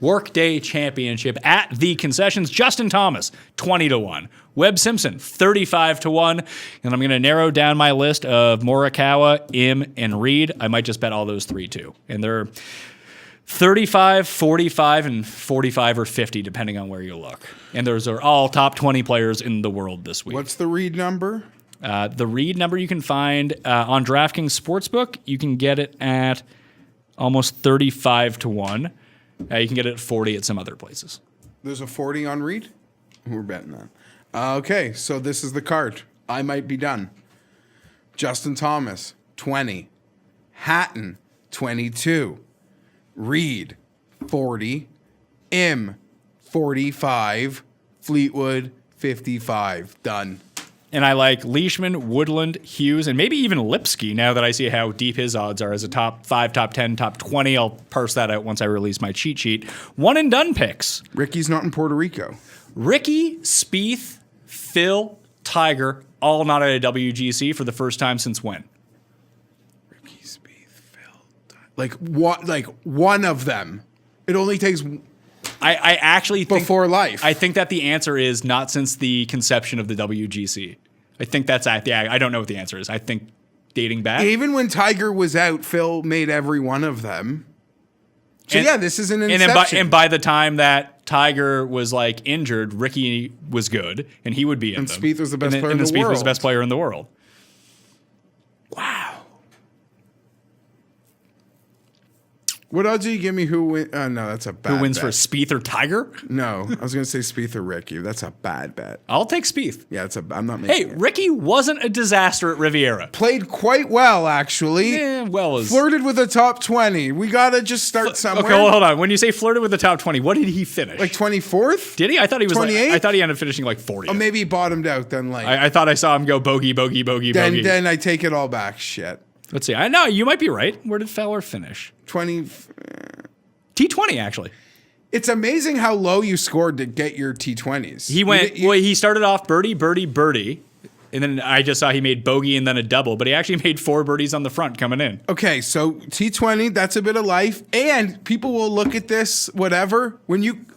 Workday Championship at the concessions. Justin Thomas, 20-1. Webb Simpson, 35-1. And I'm going to narrow down my list of Morikawa, Im, and Reed. I might just bet all those three too. And they're 35, 45, and 45 or 50, depending on where you look. And those are all top 20 players in the world this week. What's the Reed number? The Reed number you can find on DraftKings Sportsbook. You can get it at almost 35-1. You can get it at 40 at some other places. There's a 40 on Reed? We're betting that. Okay, so this is the card. I might be done. Justin Thomas, 20. Hatton, 22. Reed, 40. Im, 45. Fleetwood, 55. Done. And I like Leishman, Woodland, Hughes, and maybe even Lipsky now that I see how deep his odds are as a top 5, top 10, top 20. I'll parse that out once I release my cheat sheet. One and done picks. Ricky's not in Puerto Rico. Ricky, Spieth, Phil, Tiger, all not at a WGC for the first time since when? Ricky, Spieth, Phil. Like what? Like one of them. It only takes I actually think before life. I think that the answer is not since the conception of the WGC. I think that's yeah. I don't know what the answer is. I think dating back. Even when Tiger was out, Phil made every one of them. So yeah, this is an inception. And by the time that Tiger was like injured, Ricky was good, and he would be in and them. Spieth was the best player in the Spieth world. was the best player in the world. Wow. What odds do you give me who wins? No, that's a bad Who wins bet. for Spieth or Tiger? No, I was going to say Spieth or Ricky. That's a bad bet. I'll take Spieth. Yeah, I'm not Hey, making it. Ricky wasn't a disaster at Riviera. Played quite well, actually. Well as Flirted with the top 20. We got to just start somewhere. Okay, well, hold on. When you say flirted with the top 20, what did he finish? Like 24th? Did he? I thought he was 28th? I thought he ended up finishing like 40th. Oh, maybe he bottomed out then late. I thought I saw him go bogey, bogey, bogey, bogey. Then I take it all back. Shit. Let's see. I know you might be right. Where did Fowler finish? 20. T20 actually. It's amazing how low you scored to get your T20s. He went. Well, he started off birdie, birdie, birdie, and then I just saw he made bogey and then a double. But he actually made 4 birdies on the front coming in. Okay, so T20, that's a bit of life, and people will look at this whatever.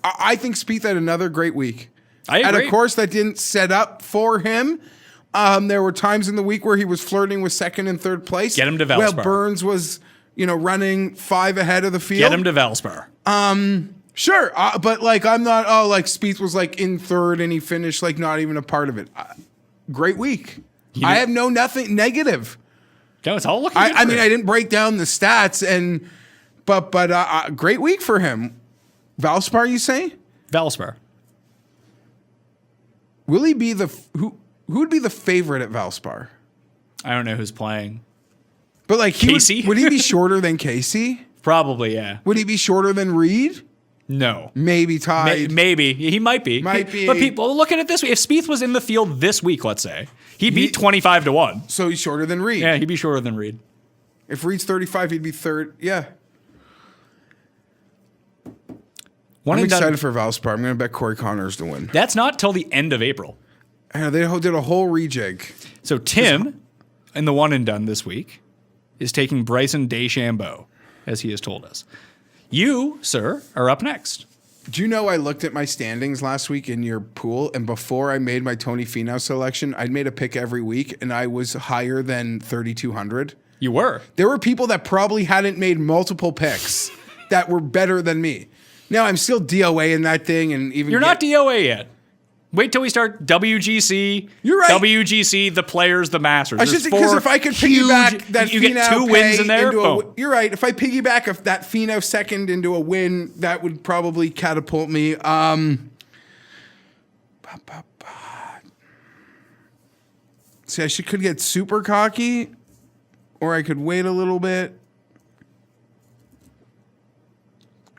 I think Spieth had another great week. I agree. At a course that didn't set up for him. There were times in the week where he was flirting with second and third place. Get him to Valspar. Well, Burns was, running 5 ahead of the field. Get him to Valspar. Sure, but like I'm not. Oh, like Spieth was like in third and he finished like not even a part of it. Great week. I have nothing negative. No, it's all looking. I mean, I didn't break down the stats, but great week for him. Valspar, you say? Valspar. Will he be who would be the favorite at Valspar? I don't know who's playing. But like Casey? would he be shorter than Casey? Probably, yeah. Would he be shorter than Reed? No. Maybe tied. Maybe. He might be. Might be. But people, look at it this way. If Spieth was in the field this week, let's say, he'd be 25-1. So he's shorter than Reed. Yeah, he'd be shorter than Reed. If Reed's 35, he'd be third. Yeah. I'm excited for Valspar. I'm going to bet Corey Connors to win. That's not till the end of April. They did a whole rejig. So Tim, in the one and done this week, is taking Bryson DeChambeau, as he has told us. You, sir, are up next. Do you know I looked at my standings last week in your pool, and before I made my Tony Finau selection, I'd made a pick every week, and I was higher than 3,200. You were. There were people that probably hadn't made multiple picks that were better than me. Now, I'm still DOA in that thing, and even You're not DOA yet. Wait till we start WGC. You're right. WGC, the Players, the Masters. I should say, because if I could piggyback that you Finau get 2 wins in there. You're right. If I piggyback that Finau second into a win, that would probably catapult me. See, I could get super cocky, or I could wait a little bit.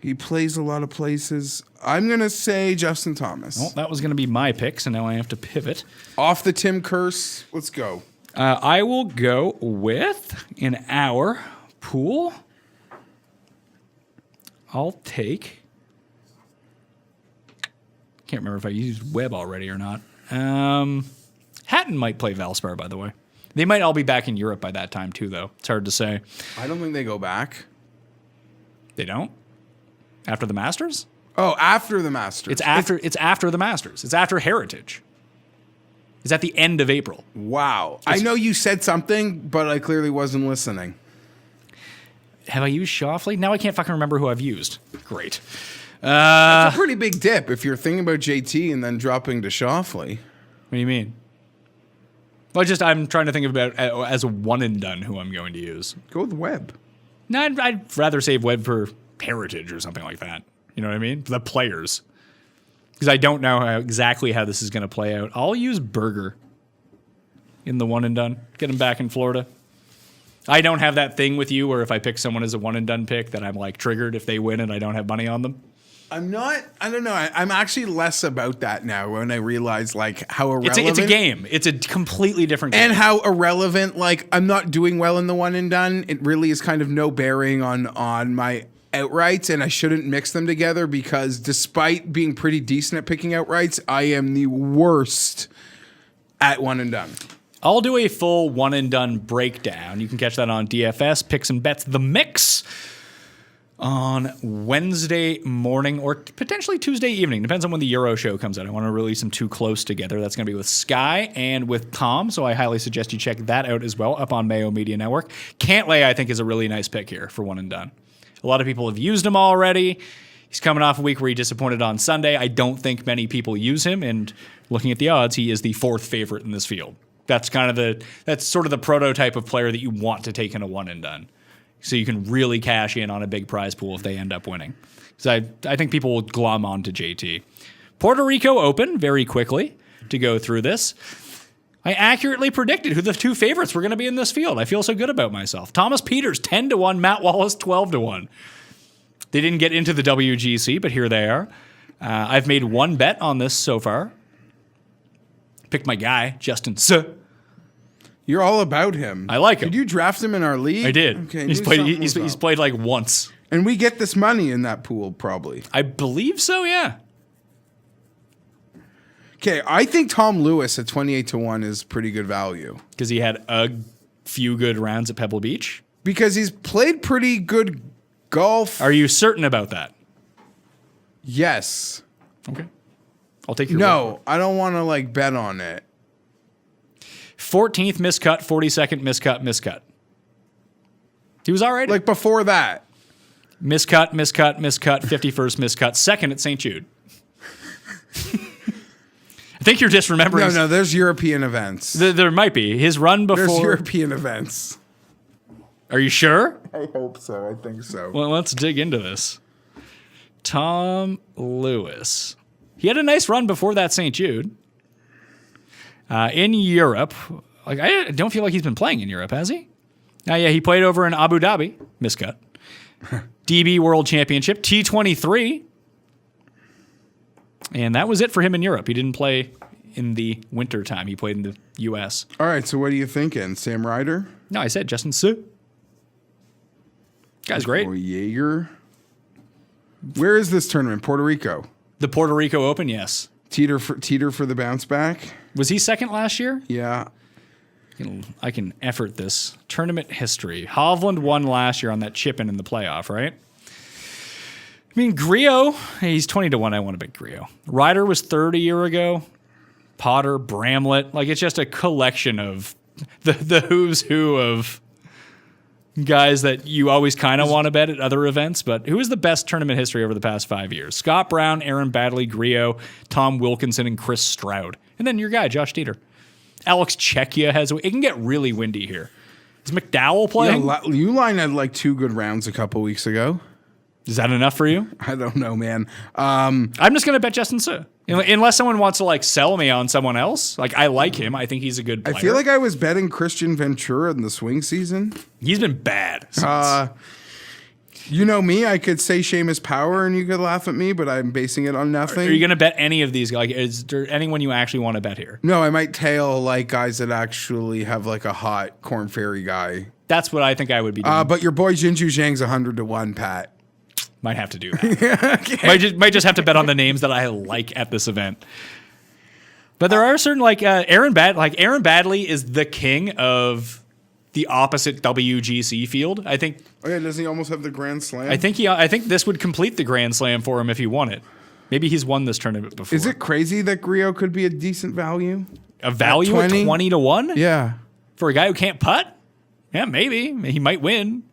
He plays a lot of places. I'm going to say Justin Thomas. Well, that was going to be my pick, so now I have to pivot. Off the Tim curse. Let's go. I will go with, in our pool, I'll take, can't remember if I used Webb already or not. Hatton might play Valspar, by the way. They might all be back in Europe by that time, too, though. It's hard to say. I don't think they go back. They don't? After the Masters? Oh, after the Masters. It's after the Masters. It's after Heritage. It's at the end of April. Wow. I know you said something, but I clearly wasn't listening. Have I used Shoffley? Now I can't fucking remember who I've used. Great. That's a pretty big dip if you're thinking about JT and then dropping to Shoffley. What do you mean? Well, I'm trying to think about as a one and done who I'm going to use. Go with Webb. No, I'd rather save Webb for Heritage or something like that. You know what I mean? The players. Because I don't know exactly how this is going to play out. I'll use Berger in the one and done. Get him back in Florida. I don't have that thing with you where if I pick someone as a one and done pick that I'm like triggered if they win and I don't have money on them. I don't know. I'm actually less about that now when I realize like how irrelevant. It's a game. It's a completely different game. And how irrelevant, like I'm not doing well in the one and done. It really is kind of no bearing on my outrights, and I shouldn't mix them together because despite being pretty decent at picking outrights, I am the worst at one and done. I'll do a full one and done breakdown. You can catch that on DFS, Picks and Bets, The Mix on Wednesday morning or potentially Tuesday evening. Depends on when the Euro show comes out. I want to release them too close together. That's going to be with Sky and with Tom, so I highly suggest you check that out as well up on Mayo Media Network. Cantlay, I think, is a really nice pick here for one and done. A lot of people have used him already. He's coming off a week where he disappointed on Sunday. I don't think many people use him, and looking at the odds, he is the fourth favorite in this field. That's sort of the prototype of player that you want to take in a one and done. So you can really cash in on a big prize pool if they end up winning. So I think people will glom on to JT. Puerto Rico Open, very quickly, to go through this. I accurately predicted who the two favorites were going to be in this field. I feel so good about myself. Thomas Pieters, 10-1. Matt Wallace, 12-1. They didn't get into the WGC, but here they are. I've made one bet on this so far. Picked my guy, Justin S. You're all about him. I like him. Did you draft him in our league? I did. Okay, He's played like once. And we get this money in that pool, probably. I believe so, yeah. Okay, I think Tom Lewis at 28-1 is pretty good value. Because he had a few good rounds at Pebble Beach? Because he's played pretty good golf. Are you certain about that? Yes. Okay. I'll take your word for it. I don't want to like bet on it. 14th miscut, 42nd miscut. He was all right. Like before that. Miscut, 51st miscut, second at St. Jude. I think you're just remembering. No, there's European events. There might be. His run before. There's European events. Are you sure? I hope so. I think so. Well, let's dig into this. Tom Lewis. He had a nice run before that St. Jude. In Europe, like I don't feel like he's been playing in Europe, has he? Yeah, he played over in Abu Dhabi, miscut. DB World Championship, T23. And that was it for him in Europe. He didn't play in the winter time. He played in the U.S. All right, so what are you thinking? Sam Ryder? No, I said Justin Su. Guy's great. Or Jaeger? Where is this tournament? Puerto Rico? The Puerto Rico Open, yes. Teeter for the bounce back? Was he second last year? Yeah. I can effort this. Tournament history. Hovland won last year on that chip-in the playoff, right? I mean, Griot, he's 20-1. I want to bet Griot. Ryder was third a year ago. Potter, Bramlett. Like, it's just a collection of the who's who of guys that you always kind of want to bet at other events. But who is the best tournament history over the past 5 years? Scott Brown, Aaron Baddeley, Griot, Tom Wilkinson, and Chris Stroud. And then your guy, Josh Dieter. Alex Czechia has... It can get really windy here. Is McDowell playing? Yeah, Uline had like 2 good rounds a couple weeks ago. Is that enough for you? I don't know, man. I'm just going to bet Justin Su. Unless someone wants to like sell me on someone else. Like, I like him. I think he's a good player. I feel like I was betting Christian Ventura in the swing season. He's been bad. You know me. I could say Seamus Power and you could laugh at me, but I'm basing it on nothing. Are you going to bet any of these? Like, is there anyone you actually want to bet here? No, I might tail like guys that actually have like a hot Corn Ferry guy. That's what I think I would be doing. But your boy Jinju Zhang's 100-1, Pat. Might have to do that. Okay. Might just have to bet on the names that I like at this event. But there are certain like Aaron Baddeley is the king of the opposite WGC field. I think. Oh yeah, doesn't he almost have the Grand Slam? I think this would complete the Grand Slam for him if he won it. Maybe he's won this tournament before. Is it crazy that Griot could be a decent value? A value at 20 to 1? Yeah. For a guy who can't putt? Yeah, maybe. He might win.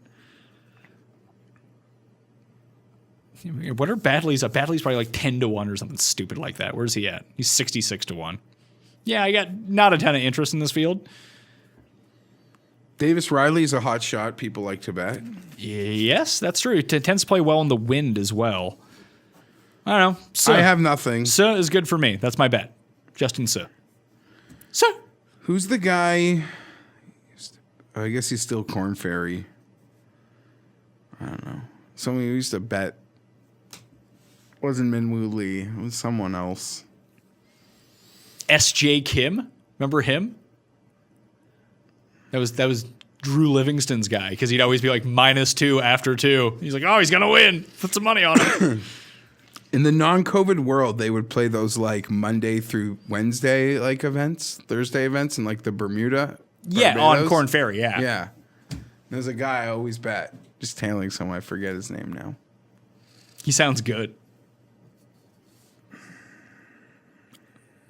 What are Badley's? Badley's probably like 10 to 1 or something stupid like that. Where's he at? He's 66 to 1. Yeah, I got not a ton of interest in this field. Davis Riley's a hot shot people like to bet. Yes, that's true. It tends to play well in the wind as well. I don't know. So, I have nothing. So is good for me. That's my bet. Justin So. So. Who's the guy? I guess he's still Corn Ferry. I don't know. Someone who used to bet. Wasn't Minwoo Lee. It was someone else. S.J. Kim. Remember him? That was Drew Livingston's guy because he'd always be like -2 after 2. He's like, oh, he's going to win. Put some money on it. In the non-COVID world, they would play those like Monday through Wednesday like events, Thursday events in like the Bermuda. Yeah, Barbados. on Corn Ferry, yeah. Yeah. There's a guy I always bet. Just tailing someone. I forget his name now. He sounds good.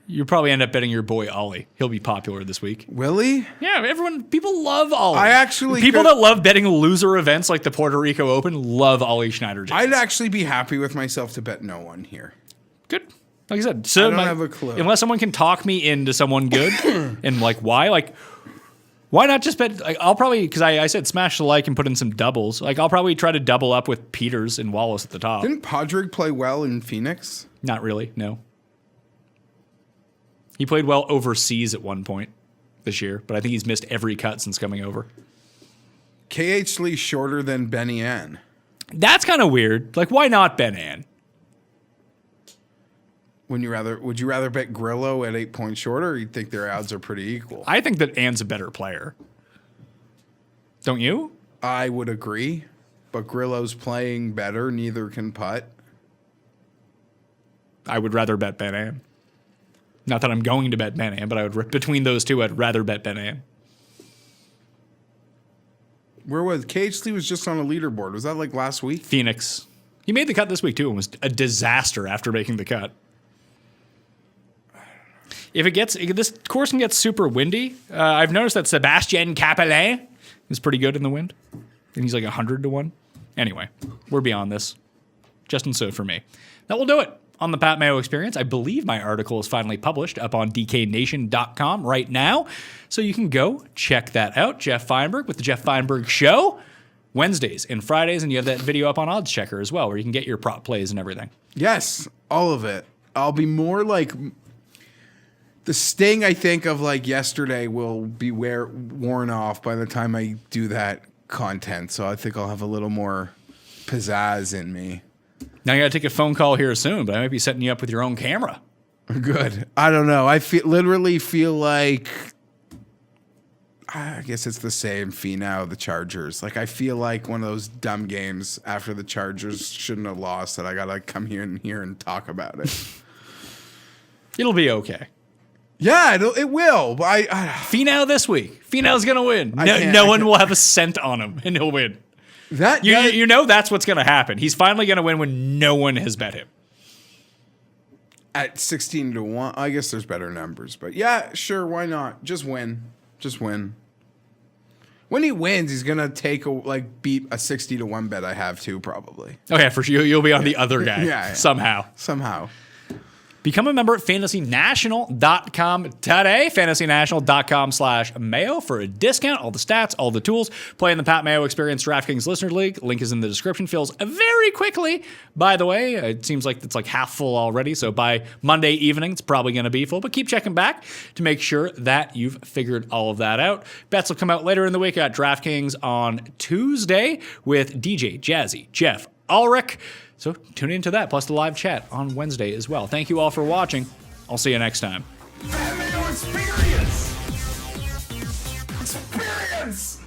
You'll probably end up betting your boy Ollie. He'll be popular this week. Will he? Yeah, people love Ollie. I actually people that love betting loser events like the Puerto Rico Open love Ollie Schneider. I'd actually be happy with myself to bet no one here. Good. Like I said, so I don't have a clue. Unless someone can talk me into someone good, and like why? Like why not just bet? Like, I'll probably because I said smash the like and put in some doubles. Like I'll probably try to double up with Peters and Wallace at the top. Didn't Podrick play well in Phoenix? Not really. No. He played well overseas at one point this year, but I think he's missed every cut since coming over. KH Lee shorter than Benny Ann. That's kind of weird. Like, why not Ben Ann? Would you rather bet Grillo at 8 points shorter, or you think their odds are pretty equal? I think that Ann's a better player. Don't you? I would agree, but Grillo's playing better. Neither can putt. I would rather bet Ben Ann. Not that I'm going to bet Ben Ann, but I would between those two, I'd rather bet Ben Ann. Where was KH Lee? Was just on a leaderboard. Was that like last week? Phoenix. He made the cut this week too, and was a disaster after making the cut. If this course can get super windy, I've noticed that Sebastien Capelin is pretty good in the wind, and he's like 100 to 1. Anyway, we're beyond this. Justin So for me. That will do it on the Pat Mayo Experience. I believe my article is finally published up on dknation.com right now, so you can go check that out. Geoff Fienberg with the Geoff Fienberg Show, Wednesdays and Fridays, and you have that video up on Odds Checker as well, where you can get your prop plays and everything. Yes, all of it. I'll be more like the sting, I think, of like yesterday will be worn off by the time I do that content, so I think I'll have a little more pizzazz in me. Now you got to take a phone call here soon, but I might be setting you up with your own camera. Good. I don't know. I literally feel like, I guess it's the same Finau, the Chargers. Like I feel like one of those dumb games after the Chargers shouldn't have lost that I got to come here and talk about it. It'll be okay. Yeah, it will. But Finau this week. Finau's going to win. No one will have a cent on him, and he'll win. You know that's what's going to happen. He's finally going to win when no one has bet him. At 16 to 1, I guess there's better numbers. But yeah, sure, why not? Just win. Just win. When he wins, he's going to beat a 60 to 1 bet I have too, probably. Oh, yeah, for sure. You'll be on the other guy yeah. Somehow. Become a member at fantasynational.com today. Fantasynational.com/Mayo for a discount. All the stats, all the tools. Play in the Pat Mayo Experience DraftKings Listener League. Link is in the description. Fills very quickly. By the way, it seems like it's like half full already. So by Monday evening, it's probably going to be full. But keep checking back to make sure that you've figured all of that out. Bets will come out later in the week at DraftKings on Tuesday with DJ, Jazzy, Jeff, Ulrich. So tune into that, plus the live chat on Wednesday as well. Thank you all for watching. I'll see you next time. Mayo Experience! Experience!